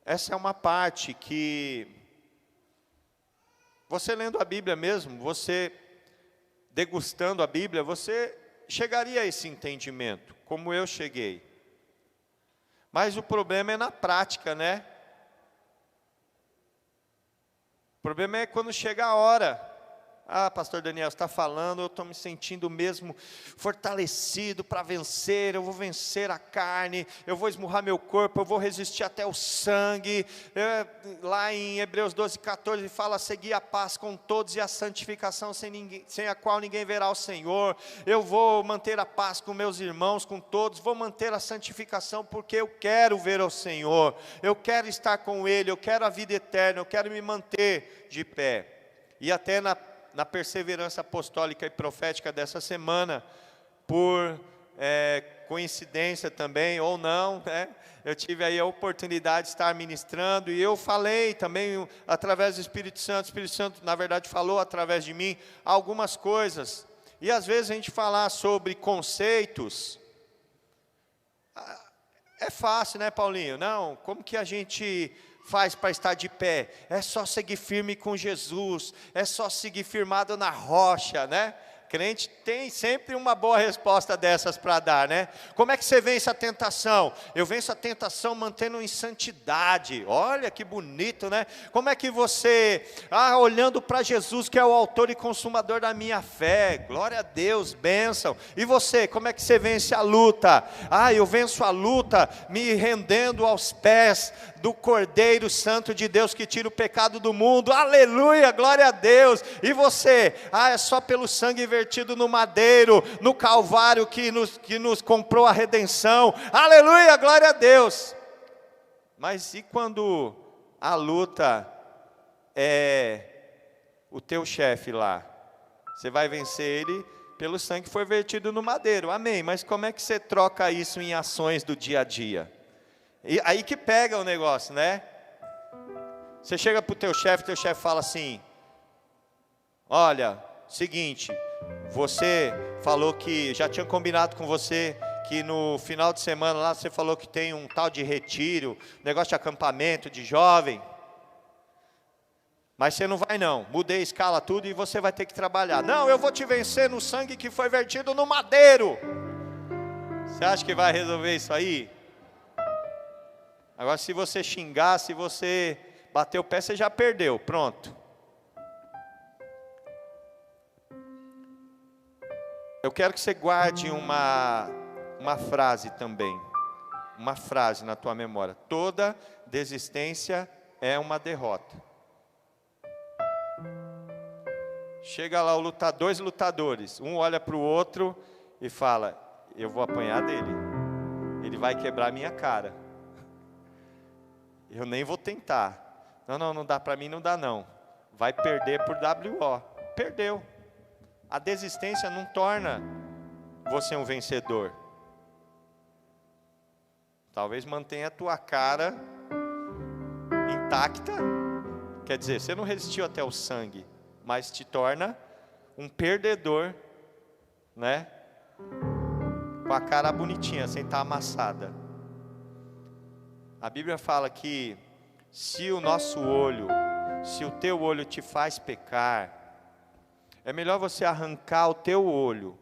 essa é uma parte que, você lendo a Bíblia mesmo, você degustando a Bíblia, você chegaria a esse entendimento, como eu cheguei. Mas o problema é na prática, né? O problema é quando chega a hora. Ah, pastor Daniel, você está falando, eu estou me sentindo mesmo fortalecido para vencer, eu vou vencer a carne, eu vou esmurrar meu corpo, eu vou resistir até o sangue. Lá em Hebreus 12:14 fala: seguir a paz com todos e a santificação sem a qual ninguém verá o Senhor. Eu vou manter a paz com meus irmãos, com todos, vou manter a santificação porque eu quero ver o Senhor, eu quero estar com Ele, eu quero a vida eterna, eu quero me manter de pé. E até na perseverança apostólica e profética dessa semana, por coincidência também, ou não, né? Eu tive aí a oportunidade de estar ministrando, e eu falei também, através do Espírito Santo na verdade falou através de mim, algumas coisas, e às vezes a gente falar sobre conceitos, é fácil, né, Paulinho? Não, como que a gente faz para estar de pé? É só seguir firme com Jesus, é só seguir firmado na rocha, né? Crente tem sempre uma boa resposta dessas para dar, né? Como é que você vence a tentação? Eu venço a tentação mantendo em santidade. Olha que bonito, né? Como é que você, olhando para Jesus, que é o autor e consumador da minha fé, glória a Deus, bênção. E você, como é que você vence a luta? Eu venço a luta me rendendo aos pés do Cordeiro Santo de Deus que tira o pecado do mundo. Aleluia, glória a Deus. E você? É só pelo sangue vertido no madeiro, no Calvário que nos comprou a redenção. Aleluia, glória a Deus. Mas e quando a luta é o teu chefe lá. Você vai vencer ele pelo sangue que foi vertido no madeiro. Amém. Mas como é que você troca isso em ações do dia a dia? E aí que pega o negócio, né? Você chega para o teu chefe fala assim: olha, seguinte, você falou que já tinha combinado com você que no final de semana lá você falou que tem um tal de retiro, negócio de acampamento de jovem. Mas você não vai não, mudei a escala tudo e você vai ter que trabalhar. Não, eu vou te vencer no sangue que foi vertido no madeiro. Você acha que vai resolver isso aí? Agora se você xingar, se você bater o pé, você já perdeu, pronto. Eu quero que você guarde uma frase também. Uma frase na tua memória. Toda desistência é uma derrota. Chega lá dois lutadores, um olha para o outro e fala: eu vou apanhar dele, ele vai quebrar minha cara, eu nem vou tentar, não dá para mim, não dá não, vai perder por WO, perdeu. A desistência não torna você um vencedor, talvez mantenha a tua cara intacta, quer dizer, você não resistiu até o sangue, mas te torna um perdedor, né? Com a cara bonitinha, sem estar amassada. A Bíblia fala que se o nosso olho, se o teu olho te faz pecar, é melhor você arrancar o teu olho,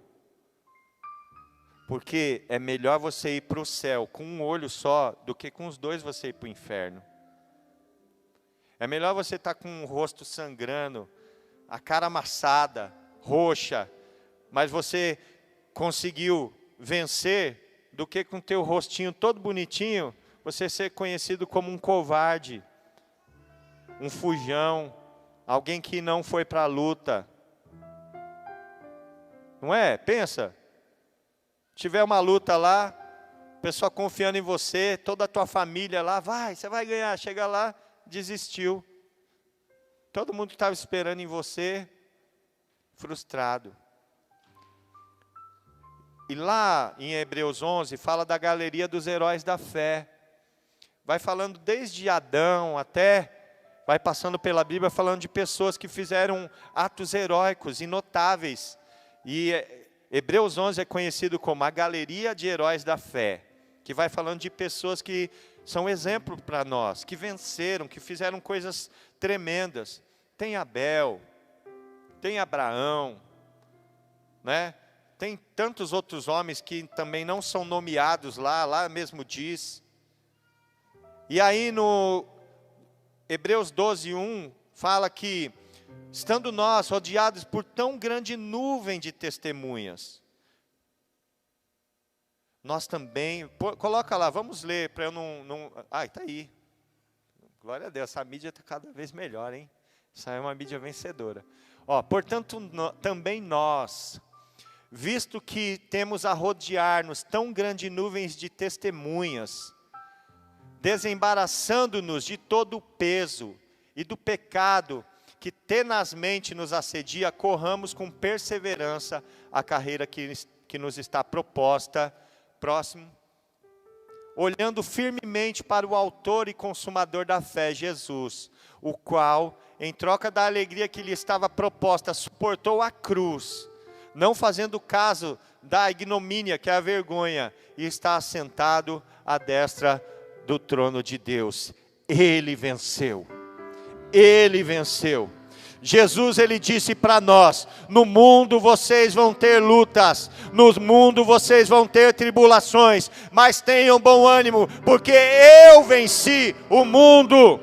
porque é melhor você ir para o céu com um olho só, do que com os dois você ir para o inferno. É melhor você estar com o rosto sangrando, a cara amassada, roxa, mas você conseguiu vencer, do que com teu rostinho todo bonitinho, você ser conhecido como um covarde, um fujão, alguém que não foi para a luta. Não é? Pensa, tiver uma luta lá, pessoa confiando em você, toda a tua família lá, você vai ganhar, chega lá, desistiu. Todo mundo que estava esperando em você, frustrado. E lá em Hebreus 11, fala da galeria dos heróis da fé. Vai falando desde Adão até, vai passando pela Bíblia, falando de pessoas que fizeram atos heróicos e notáveis. E Hebreus 11 é conhecido como a galeria de heróis da fé, que vai falando de pessoas que são exemplo para nós, que venceram, que fizeram coisas tremendas. Tem Abel, tem Abraão, né? Tem tantos outros homens que também não são nomeados lá mesmo diz. E aí no Hebreus 12:1 fala que, estando nós rodeados por tão grande nuvem de testemunhas, nós também, coloca lá, vamos ler, para eu não... está aí. Glória a Deus, essa mídia está cada vez melhor, hein? Essa é uma mídia vencedora. Portanto, também nós, visto que temos a rodear-nos tão grande nuvens de testemunhas, desembaraçando-nos de todo o peso e do pecado que tenazmente nos assedia, corramos com perseverança a carreira que nos está proposta. Próximo. Olhando firmemente para o autor e consumador da fé, Jesus, o qual, em troca da alegria que lhe estava proposta, suportou a cruz, não fazendo caso da ignomínia, que é a vergonha, e está assentado à destra do trono de Deus. Ele venceu. Ele venceu. Jesus, ele disse para nós: no mundo vocês vão ter lutas, no mundo vocês vão ter tribulações, mas tenham bom ânimo, porque eu venci o mundo.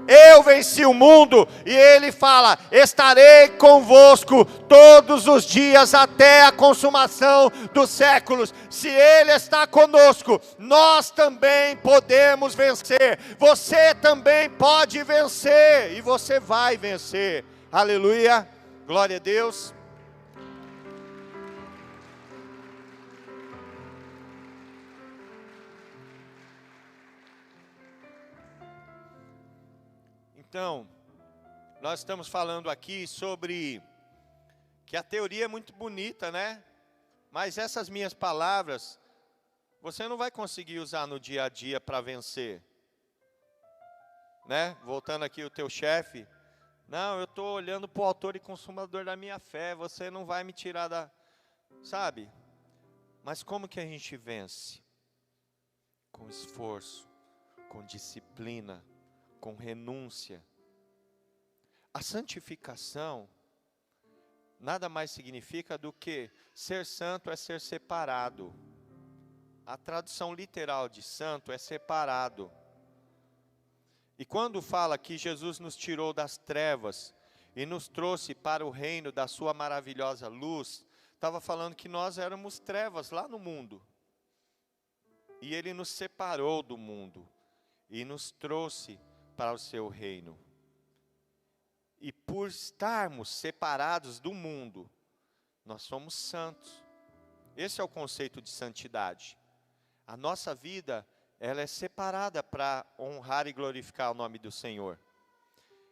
Eu venci o mundo, e ele fala: estarei convosco todos os dias até a consumação dos séculos. Se ele está conosco, nós também podemos vencer. Você também pode vencer, e você vai vencer. Aleluia, glória a Deus. Então, nós estamos falando aqui sobre que a teoria é muito bonita, né? Mas essas minhas palavras, você não vai conseguir usar no dia a dia para vencer. Né? Voltando aqui o teu chefe, não, eu estou olhando para o autor e consumador da minha fé, você não vai me tirar da... Sabe? Mas como que a gente vence? Com esforço, com disciplina, com renúncia. A santificação nada mais significa do que ser santo é ser separado. A tradução literal de santo é separado. E quando fala que Jesus nos tirou das trevas e nos trouxe para o reino da sua maravilhosa luz, estava falando que nós éramos trevas lá no mundo. E Ele nos separou do mundo e nos trouxe para o seu reino. E por estarmos separados do mundo, nós somos santos. Esse é o conceito de santidade. A nossa vida, ela é separada para honrar e glorificar o nome do Senhor.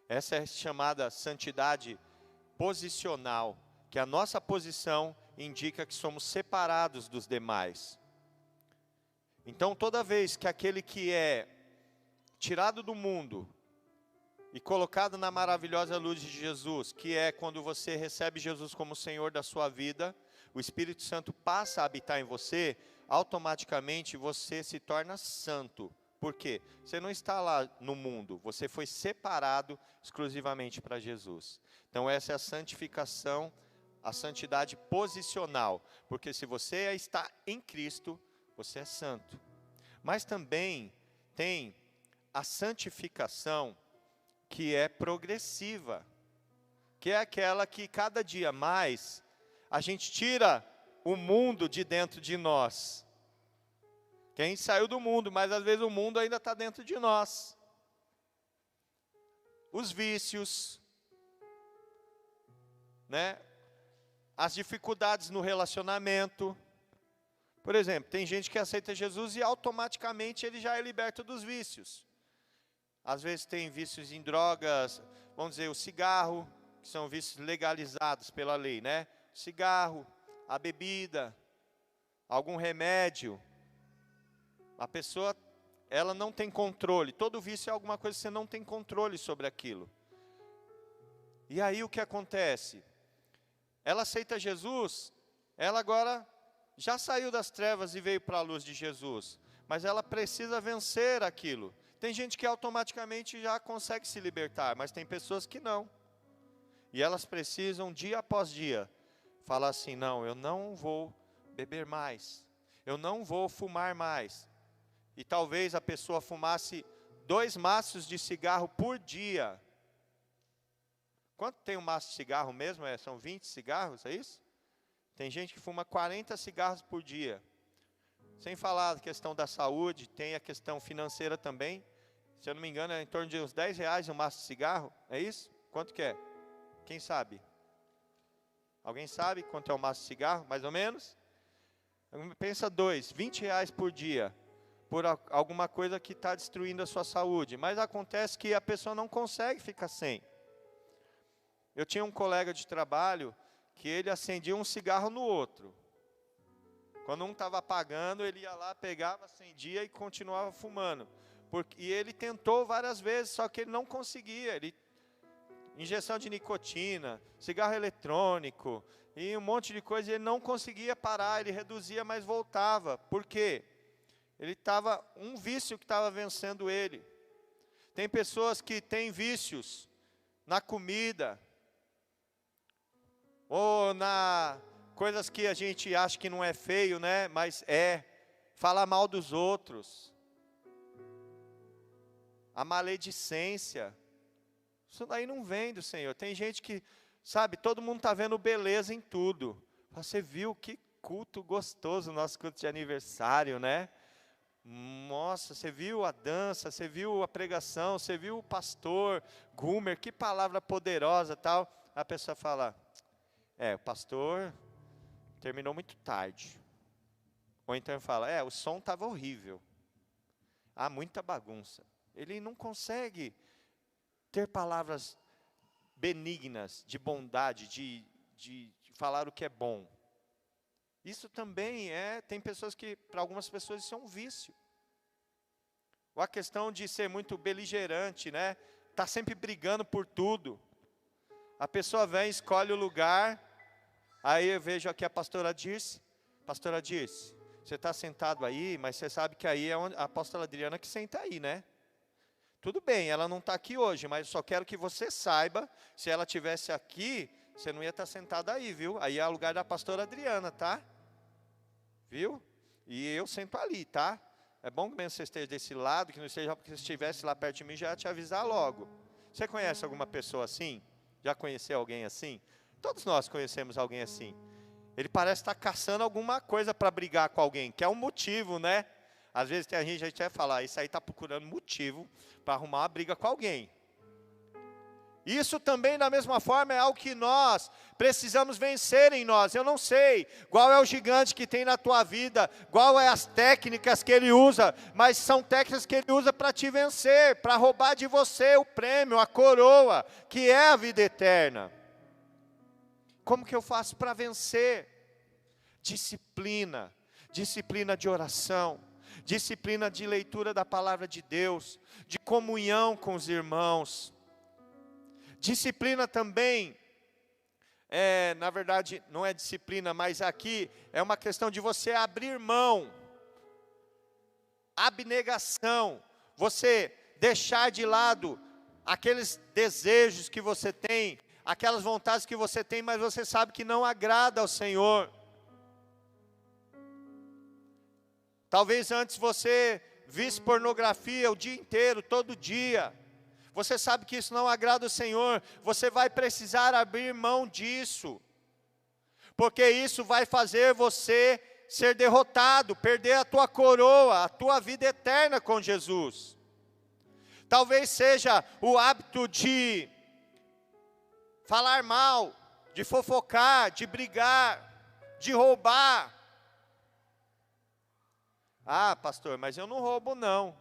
Essa é chamada santidade posicional, que a nossa posição indica que somos separados dos demais. Então, toda vez que aquele que é tirado do mundo e colocado na maravilhosa luz de Jesus, que é quando você recebe Jesus como Senhor da sua vida, o Espírito Santo passa a habitar em você, automaticamente você se torna santo. Por quê? Você não está lá no mundo, você foi separado exclusivamente para Jesus. Então essa é a santificação, a santidade posicional, porque se você está em Cristo, você é santo. Mas também tem a santificação que é progressiva, que é aquela que cada dia mais a gente tira o mundo de dentro de nós. Que a gente saiu do mundo, mas às vezes o mundo ainda está dentro de nós. Os vícios, né? As dificuldades no relacionamento. Por exemplo, tem gente que aceita Jesus e automaticamente ele já é liberto dos vícios. Às vezes tem vícios em drogas, vamos dizer, o cigarro, que são vícios legalizados pela lei, né? O cigarro, a bebida, algum remédio. A pessoa, ela não tem controle. Todo vício é alguma coisa que você não tem controle sobre aquilo. E aí o que acontece? Ela aceita Jesus, ela agora já saiu das trevas e veio para a luz de Jesus. Mas ela precisa vencer aquilo. Tem gente que automaticamente já consegue se libertar, mas tem pessoas que não. E elas precisam, dia após dia, falar assim, não, eu não vou beber mais. Eu não vou fumar mais. E talvez a pessoa fumasse 2 maços de cigarro por dia. Quanto tem um maço de cigarro mesmo? São 20 cigarros, é isso? Tem gente que fuma 40 cigarros por dia. Sem falar da questão da saúde, tem a questão financeira também. Se eu não me engano, é em torno de uns R$10 um maço de cigarro, é isso? Quanto que é? Quem sabe? Alguém sabe quanto é um maço de cigarro, mais ou menos? Pensa 2, R$20 por dia, por alguma coisa que está destruindo a sua saúde. Mas acontece que a pessoa não consegue ficar sem. Eu tinha um colega de trabalho que ele acendia um cigarro no outro. Quando um estava apagando, ele ia lá, pegava, acendia e continuava fumando. E ele tentou várias vezes, só que ele não conseguia. Injeção de nicotina, cigarro eletrônico e um monte de coisa, e ele não conseguia parar, ele reduzia, mas voltava. Por quê? Ele estava, um vício que estava vencendo ele. Tem pessoas que têm vícios na comida, ou na coisas que a gente acha que não é feio, né? Mas é. Falar mal dos outros. A maledicência. Isso daí não vem do Senhor. Tem gente que, sabe, todo mundo está vendo beleza em tudo. Você viu que culto gostoso o nosso culto de aniversário, né? Nossa, você viu a dança, você viu a pregação, você viu o pastor Gumer, que palavra poderosa, tal. A pessoa fala, o pastor terminou muito tarde. Ou então fala, o som estava horrível. Há muita bagunça. Ele não consegue ter palavras benignas, de bondade, de falar o que é bom. Isso também tem pessoas que, para algumas pessoas, isso é um vício. Ou a questão de ser muito beligerante, né? Tá sempre brigando por tudo. A pessoa vem, escolhe o lugar, aí eu vejo aqui a pastora Dirce. Pastora Dirce, você está sentado aí, mas você sabe que aí é onde a apóstola Adriana que senta aí, né? Tudo bem, ela não está aqui hoje, mas eu só quero que você saiba, se ela estivesse aqui, você não ia estar sentada aí, viu? Aí é o lugar da pastora Adriana, tá? Viu? E eu sento ali, tá? É bom que mesmo você esteja desse lado, que não seja porque você estivesse lá perto de mim, já ia te avisar logo. Você conhece alguma pessoa assim? Já conheceu alguém assim? Todos nós conhecemos alguém assim. Ele parece estar caçando alguma coisa para brigar com alguém, que é um motivo, né? Às vezes tem a gente vai falar, isso aí está procurando motivo para arrumar uma briga com alguém. Isso também, da mesma forma, é algo que nós precisamos vencer em nós. Eu não sei qual é o gigante que tem na tua vida, qual é as técnicas que ele usa, mas são técnicas que ele usa para te vencer, para roubar de você o prêmio, a coroa, que é a vida eterna. Como que eu faço para vencer? Disciplina, disciplina de oração, disciplina de leitura da palavra de Deus, de comunhão com os irmãos. Disciplina também, na verdade, não é disciplina, mas aqui é uma questão de você abrir mão, abnegação, você deixar de lado aqueles desejos que você tem, aquelas vontades que você tem, mas você sabe que não agrada ao Senhor. Talvez antes você visse pornografia o dia inteiro, todo dia. Você sabe que isso não agrada o Senhor, você vai precisar abrir mão disso, porque isso vai fazer você ser derrotado, perder a tua coroa, a tua vida eterna com Jesus. Talvez seja o hábito de falar mal, de fofocar, de brigar, de roubar. Ah, pastor, mas eu não roubo não.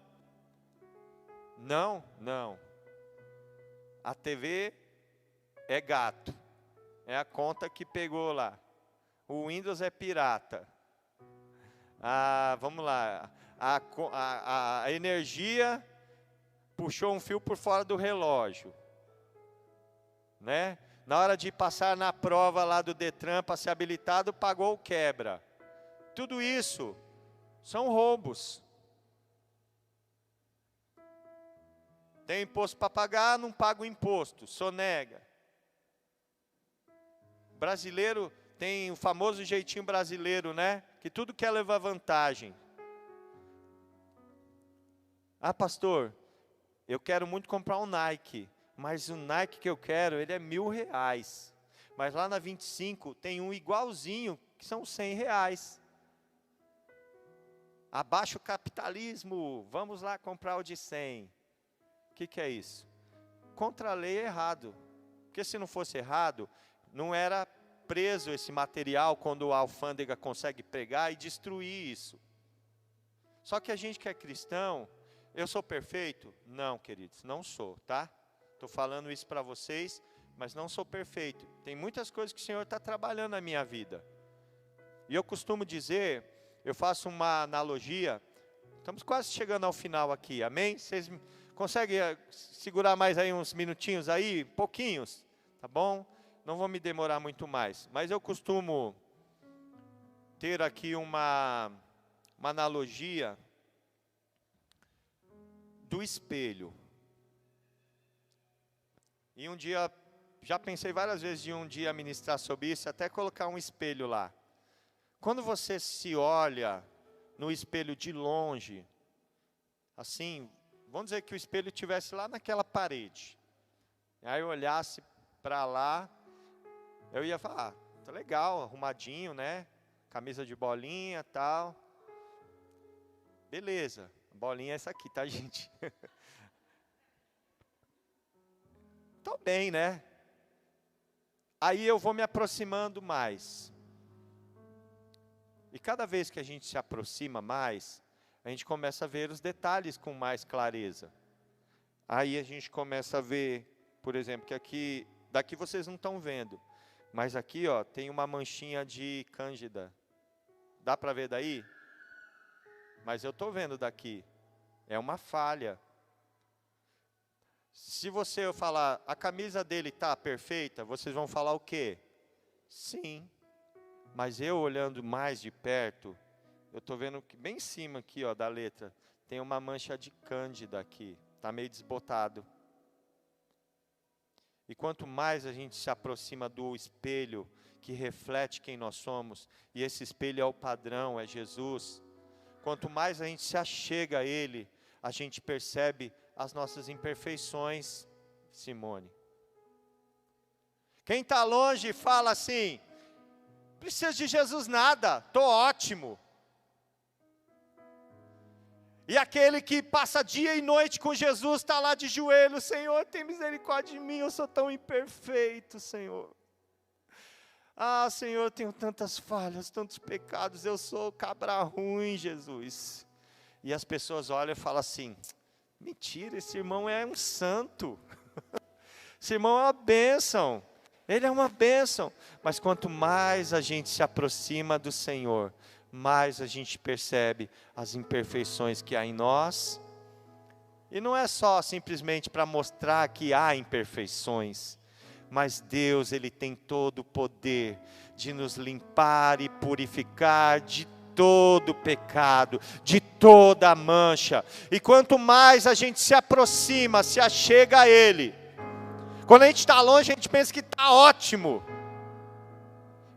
Não. A TV é gato, é a conta que pegou lá. O Windows é pirata. Vamos lá, a energia puxou um fio por fora do relógio, né? Na hora de passar na prova lá do Detran para ser habilitado, pagou o quebra. Tudo isso são roubos. Tem imposto para pagar, não paga o imposto, sonega. Brasileiro tem o famoso jeitinho brasileiro, né? Que tudo quer levar vantagem. Ah, pastor, eu quero muito comprar um Nike, mas o Nike que eu quero, ele é R$1.000. Mas lá na 25 tem um igualzinho, que são R$100. Abaixa o capitalismo, vamos lá comprar o de 100. O que é isso? Contra a lei é errado. Porque se não fosse errado, não era preso esse material quando a alfândega consegue pegar e destruir isso. Só que a gente que é cristão, eu sou perfeito? Não, queridos, não sou, tá? Estou falando isso para vocês, mas não sou perfeito. Tem muitas coisas que o Senhor está trabalhando na minha vida. E eu costumo dizer, eu faço uma analogia, estamos quase chegando ao final aqui, amém? Vocês conseguem segurar mais aí uns minutinhos aí? Pouquinhos, tá bom? Não vou me demorar muito mais. Mas eu costumo ter aqui uma analogia do espelho. E um dia, já pensei várias vezes de um dia ministrar sobre isso, até colocar um espelho lá. Quando você se olha no espelho de longe, assim, vamos dizer que o espelho estivesse lá naquela parede. Aí eu olhasse para lá, eu ia falar, tá legal, arrumadinho, né? Camisa de bolinha, tal. Beleza, a bolinha é essa aqui, tá, gente? Tô bem, né? Aí eu vou me aproximando mais. E cada vez que a gente se aproxima mais, a gente começa a ver os detalhes com mais clareza. Aí a gente começa a ver, por exemplo, que aqui, daqui vocês não estão vendo, mas aqui, ó, tem uma manchinha de cândida. Dá para ver daí? Mas eu estou vendo daqui. É uma falha. Se você falar, a camisa dele está perfeita, vocês vão falar o quê? Sim. Mas eu olhando mais de perto, eu estou vendo que bem em cima aqui, ó, da letra, tem uma mancha de cândida aqui. Está meio desbotado. E quanto mais a gente se aproxima do espelho que reflete quem nós somos, e esse espelho é o padrão, é Jesus, quanto mais a gente se achega a Ele, a gente percebe as nossas imperfeições, Simone. Quem está longe fala assim, preciso de Jesus nada, estou ótimo. E aquele que passa dia e noite com Jesus, está lá de joelho, Senhor, tem misericórdia de mim, eu sou tão imperfeito, Senhor. Ah, Senhor, eu tenho tantas falhas, tantos pecados, eu sou cabra ruim, Jesus. E as pessoas olham e falam assim, mentira, esse irmão é um santo. Esse irmão é uma bênção. Ele é uma bênção. Mas quanto mais a gente se aproxima do Senhor, mais a gente percebe as imperfeições que há em nós. E não é só simplesmente para mostrar que há imperfeições, mas Deus, Ele tem todo o poder de nos limpar e purificar de todo pecado, de toda mancha. E quanto mais a gente se aproxima, se achega a Ele, quando a gente está longe, a gente pensa que está ótimo.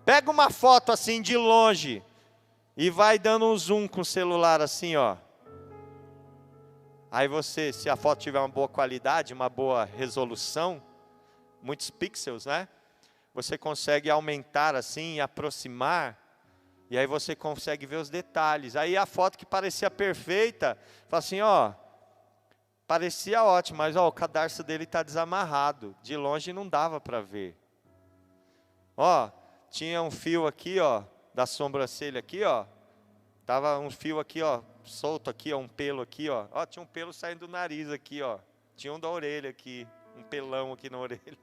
Pega uma foto assim de longe e vai dando um zoom com o celular assim, ó. Aí você, se a foto tiver uma boa qualidade, uma boa resolução, muitos pixels, né? Você consegue aumentar assim e aproximar, e aí você consegue ver os detalhes. Aí a foto que parecia perfeita, fala assim, ó, parecia ótimo, mas ó, o cadarço dele está desamarrado. De longe não dava para ver. Ó, tinha um fio aqui, ó, da sobrancelha aqui, ó. Tava um fio aqui, ó, solto aqui, ó, um pelo aqui, ó. Ó, tinha um pelo saindo do nariz aqui, ó. Tinha um da orelha aqui, um pelão aqui na orelha.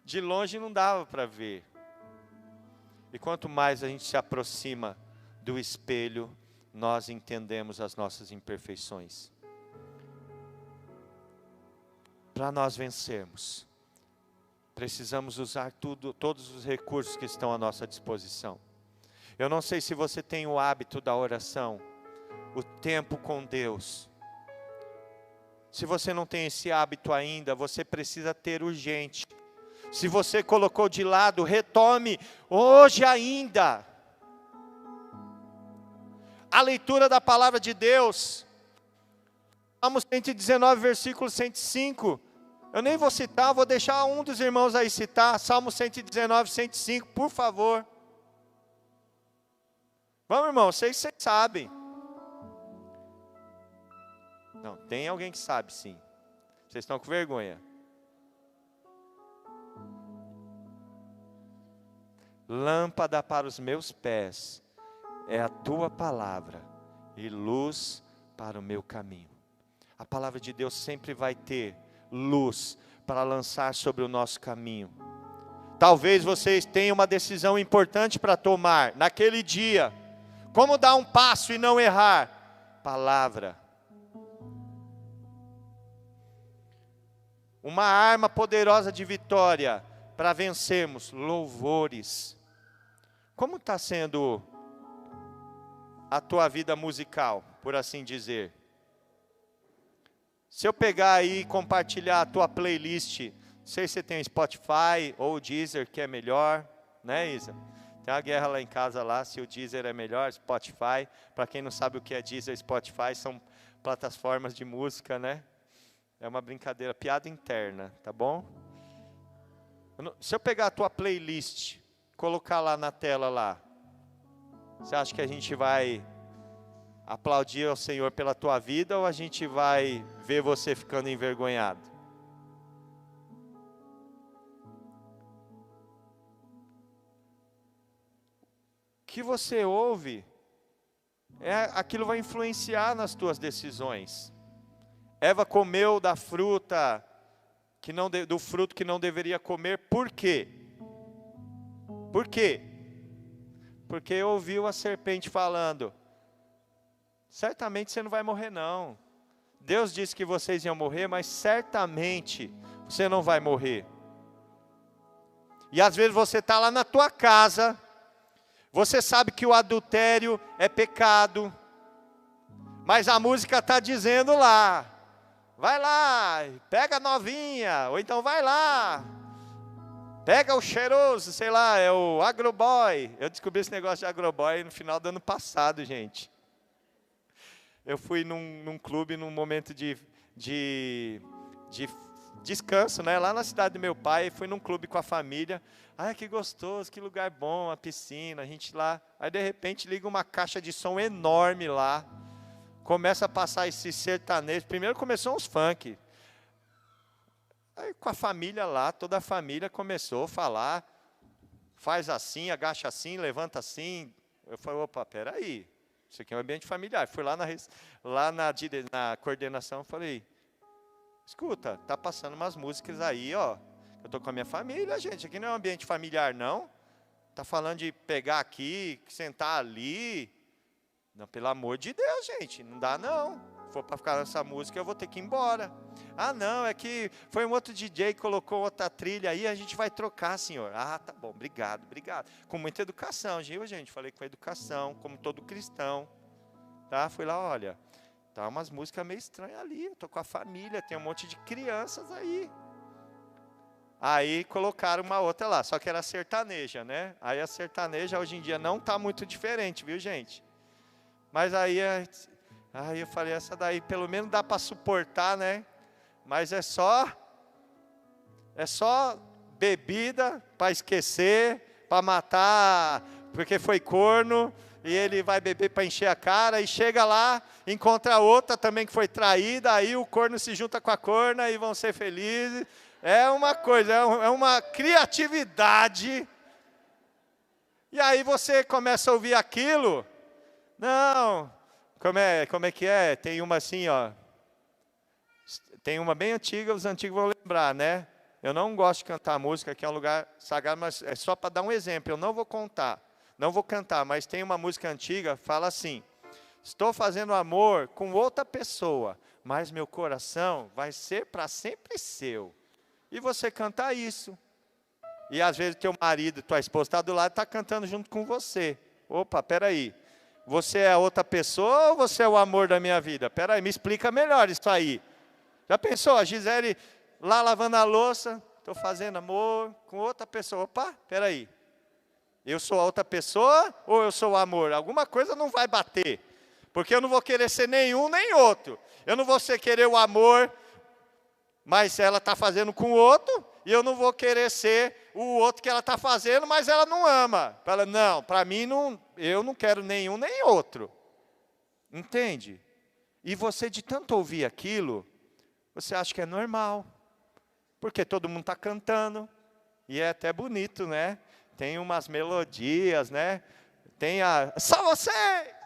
De longe não dava para ver. E quanto mais a gente se aproxima do espelho, nós entendemos as nossas imperfeições. Para nós vencermos, precisamos usar todos os recursos que estão à nossa disposição. Eu não sei se você tem o hábito da oração, o tempo com Deus. Se você não tem esse hábito ainda, você precisa ter urgente. Se você colocou de lado, retome hoje ainda. A leitura da palavra de Deus. Salmo 119, versículo 105. Eu nem vou citar, vou deixar um dos irmãos aí citar. Salmo 119, 105, por favor. Vamos, irmão, vocês sabem. Não, tem alguém que sabe, sim. Vocês estão com vergonha. Lâmpada para os meus pés é a tua palavra e luz para o meu caminho. A palavra de Deus sempre vai ter luz para lançar sobre o nosso caminho. Talvez vocês tenham uma decisão importante para tomar naquele dia. Como dar um passo e não errar? Palavra. Uma arma poderosa de vitória para vencermos, louvores. Como está sendo a tua vida musical, por assim dizer? Se eu pegar aí e compartilhar a tua playlist, não sei se você tem Spotify ou Deezer, que é melhor, né, Isa? Tem uma guerra lá em casa, lá, se o Deezer é melhor, Spotify. Para quem não sabe o que é Deezer e Spotify, são plataformas de música, né? É uma brincadeira, piada interna, tá bom? Se eu pegar a tua playlist, colocar lá na tela lá, você acha que a gente vai aplaudir ao Senhor pela tua vida ou a gente vai ver você ficando envergonhado? O que você ouve, aquilo vai influenciar nas tuas decisões. Eva comeu da fruta, do fruto que não deveria comer, por quê? Por quê? Porque ouviu a serpente falando, certamente você não vai morrer não. Deus disse que vocês iam morrer, mas certamente você não vai morrer. E às vezes você está lá na tua casa, você sabe que o adultério é pecado, mas a música está dizendo lá, vai lá, pega a novinha, ou então vai lá, pega o cheiroso, sei lá, é o agroboy. Eu descobri esse negócio de agroboy no final do ano passado, gente. Eu fui num clube, num momento de descanso, né? Lá na cidade do meu pai, fui num clube com a família. Ai, que gostoso, que lugar bom, a piscina, a gente lá. Aí, de repente, liga uma caixa de som enorme lá. Começa a passar esse sertanejo. Primeiro começou uns funk. Aí, com a família lá, toda a família começou a falar. Faz assim, agacha assim, levanta assim. Eu falei, opa, peraí. Isso aqui é um ambiente familiar. Fui lá na coordenação e falei, escuta, tá passando umas músicas aí, ó. Eu tô com a minha família, gente. Aqui não é um ambiente familiar, não. Tá falando de pegar aqui, sentar ali. Não, pelo amor de Deus, gente. Não dá, não. Se for para ficar nessa música, eu vou ter que ir embora. Ah, não, é que foi um outro DJ que colocou outra trilha aí, a gente vai trocar, senhor. Ah, tá bom, obrigado, obrigado. Com muita educação, gente. Falei com educação, como todo cristão. Tá? Fui lá, olha, tá umas músicas meio estranhas ali. Eu tô com a família, tem um monte de crianças aí. Aí colocaram uma outra lá, só que era sertaneja, né? Aí a sertaneja hoje em dia não tá muito diferente, viu, gente? Mas aí eu falei, essa daí pelo menos dá para suportar, né? Mas é só bebida para esquecer, para matar, porque foi corno, e ele vai beber para encher a cara, e chega lá, encontra outra também que foi traída, aí o corno se junta com a corna e vão ser felizes. É uma coisa, é uma criatividade. E aí você começa a ouvir aquilo. Não, como é que é? Tem uma assim, ó. Tem uma bem antiga, os antigos vão lembrar, né? Eu não gosto de cantar música, que é um lugar sagrado, mas é só para dar um exemplo. Eu não vou contar, não vou cantar, mas tem uma música antiga, fala assim: estou fazendo amor com outra pessoa, mas meu coração vai ser para sempre seu. E você canta isso. E às vezes teu marido, tua esposa está do lado e está cantando junto com você. Opa, peraí. Você é outra pessoa ou você é o amor da minha vida? Peraí, me explica melhor isso aí. Já pensou? A Gisele lá lavando a louça, estou fazendo amor com outra pessoa. Opa, peraí. Eu sou a outra pessoa ou eu sou o amor? Alguma coisa não vai bater. Porque eu não vou querer ser nenhum nem outro. Eu não vou querer o amor, mas ela está fazendo com o outro, e eu não vou querer ser o outro que ela está fazendo, mas ela não ama. Ela, não, para mim, não, eu não quero nenhum nem outro. Entende? E você, de tanto ouvir aquilo, você acha que é normal. Porque todo mundo está cantando, e é até bonito, né? Tem umas melodias, né? Tem só você!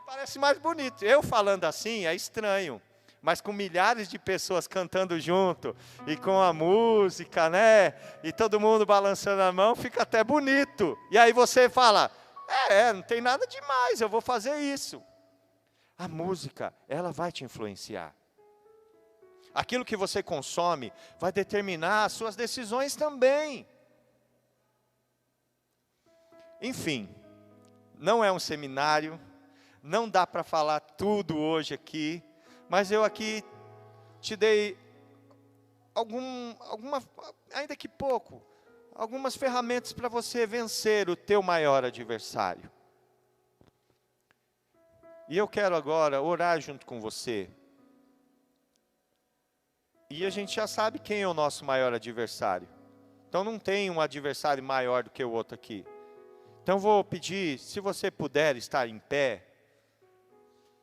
Parece mais bonito. Eu falando assim é estranho, mas com milhares de pessoas cantando junto, e com a música, né? E todo mundo balançando a mão, fica até bonito. E aí você fala, não tem nada demais, eu vou fazer isso. A música, ela vai te influenciar. Aquilo que você consome vai determinar as suas decisões também. Enfim, não é um seminário. Não dá para falar tudo hoje aqui, mas eu aqui te dei ainda que pouco, algumas ferramentas para você vencer o teu maior adversário. E eu quero agora orar junto com você. E a gente já sabe quem é o nosso maior adversário. Então não tem um adversário maior do que o outro aqui. Então vou pedir, se você puder estar em pé,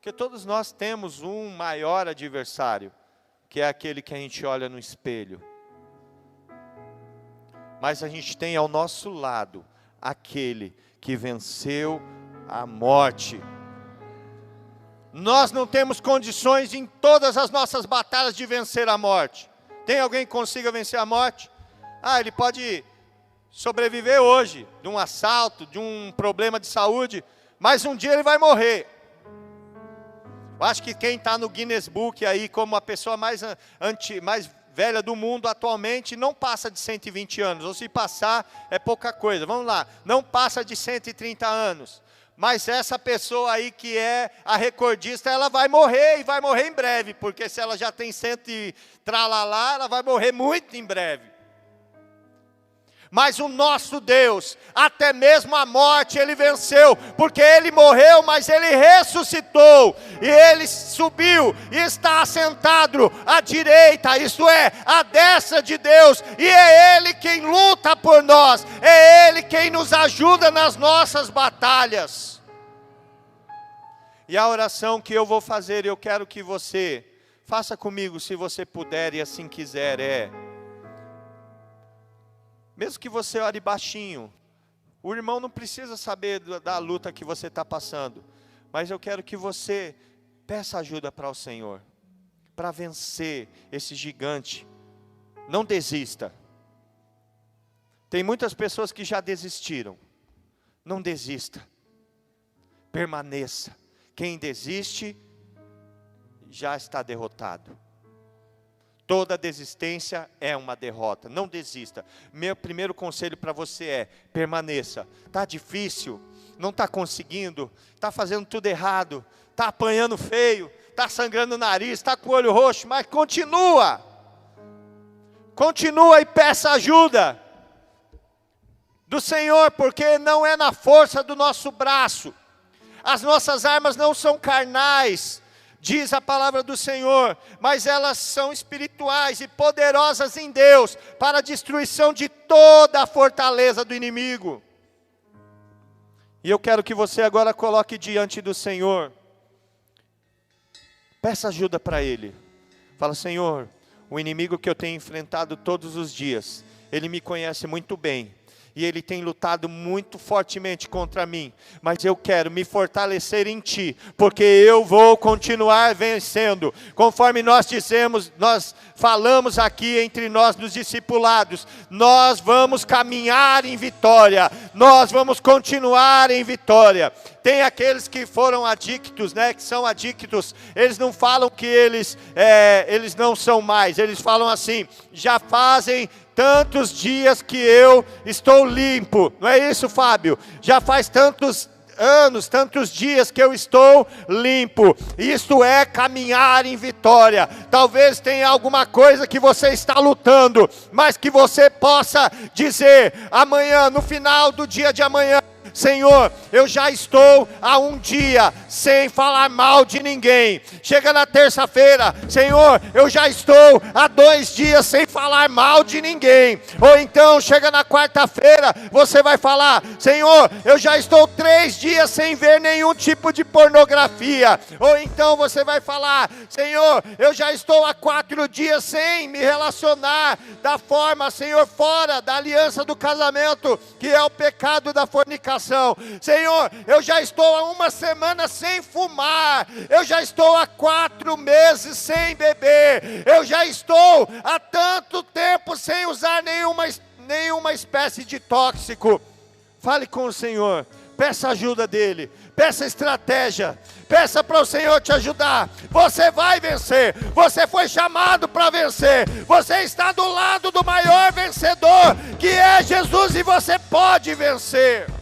porque todos nós temos um maior adversário, que é aquele que a gente olha no espelho. Mas a gente tem ao nosso lado aquele que venceu a morte. Nós não temos condições em todas as nossas batalhas de vencer a morte. Tem alguém que consiga vencer a morte? Ele pode sobreviver hoje, de um assalto, de um problema de saúde, mas um dia ele vai morrer. Eu acho que quem está no Guinness Book aí, como a pessoa mais velha do mundo atualmente, não passa de 120 anos, ou se passar, é pouca coisa. Vamos lá, não passa de 130 anos. Mas essa pessoa aí que é a recordista, ela vai morrer, e vai morrer em breve, porque se ela já tem 100 e tralalá, ela vai morrer muito em breve. Mas o nosso Deus, até mesmo a morte Ele venceu, porque Ele morreu, mas Ele ressuscitou, e Ele subiu, e está assentado à direita, isto é, à destra de Deus, e é Ele quem luta por nós, é Ele quem nos ajuda nas nossas batalhas. E a oração que eu vou fazer, eu quero que você faça comigo, se você puder e assim quiser, mesmo que você ore baixinho, o irmão não precisa saber da luta que você está passando, mas eu quero que você peça ajuda para o Senhor, para vencer esse gigante. Não desista. Tem muitas pessoas que já desistiram. Não desista. Permaneça. Quem desiste, já está derrotado. Toda desistência é uma derrota. Não desista. Meu primeiro conselho para você é: permaneça. Está difícil, não está conseguindo, está fazendo tudo errado, está apanhando feio, está sangrando o nariz, está com o olho roxo, mas continua. Continua e peça ajuda do Senhor, porque não é na força do nosso braço. As nossas armas não são carnais, diz a palavra do Senhor, mas elas são espirituais e poderosas em Deus, para a destruição de toda a fortaleza do inimigo. E eu quero que você agora coloque diante do Senhor, peça ajuda para Ele. Fala: Senhor, o inimigo que eu tenho enfrentado todos os dias, ele me conhece muito bem, e ele tem lutado muito fortemente contra mim, mas eu quero me fortalecer em Ti, porque eu vou continuar vencendo, conforme nós dizemos, nós falamos aqui entre nós nos discipulados, nós vamos caminhar em vitória, nós vamos continuar em vitória. Tem aqueles que foram adictos, que são adictos, eles não falam que eles não são mais, eles falam assim: já fazem tantos dias que eu estou limpo. Não é isso, Fábio? Já faz tantos anos, tantos dias que eu estou limpo. Isto é caminhar em vitória. Talvez tenha alguma coisa que você está lutando, mas que você possa dizer amanhã, no final do dia de amanhã: Senhor, eu já estou há um dia sem falar mal de ninguém. Chega na terça-feira: Senhor, eu já estou há 2 dias sem falar mal de ninguém. Ou então chega na quarta-feira, você vai falar: Senhor, eu já estou 3 dias sem ver nenhum tipo de pornografia. Ou então você vai falar: Senhor, eu já estou há 4 dias sem me relacionar da forma, Senhor, fora da aliança do casamento, que é o pecado da fornicação. Senhor, eu já estou há 1 semana sem fumar, eu já estou há 4 meses sem beber, eu já estou há tanto tempo sem usar nenhuma espécie de tóxico. Fale com o Senhor, peça ajuda dEle, peça estratégia, peça para o Senhor te ajudar. Você vai vencer, você foi chamado para vencer, você está do lado do maior vencedor, que é Jesus, e você pode vencer.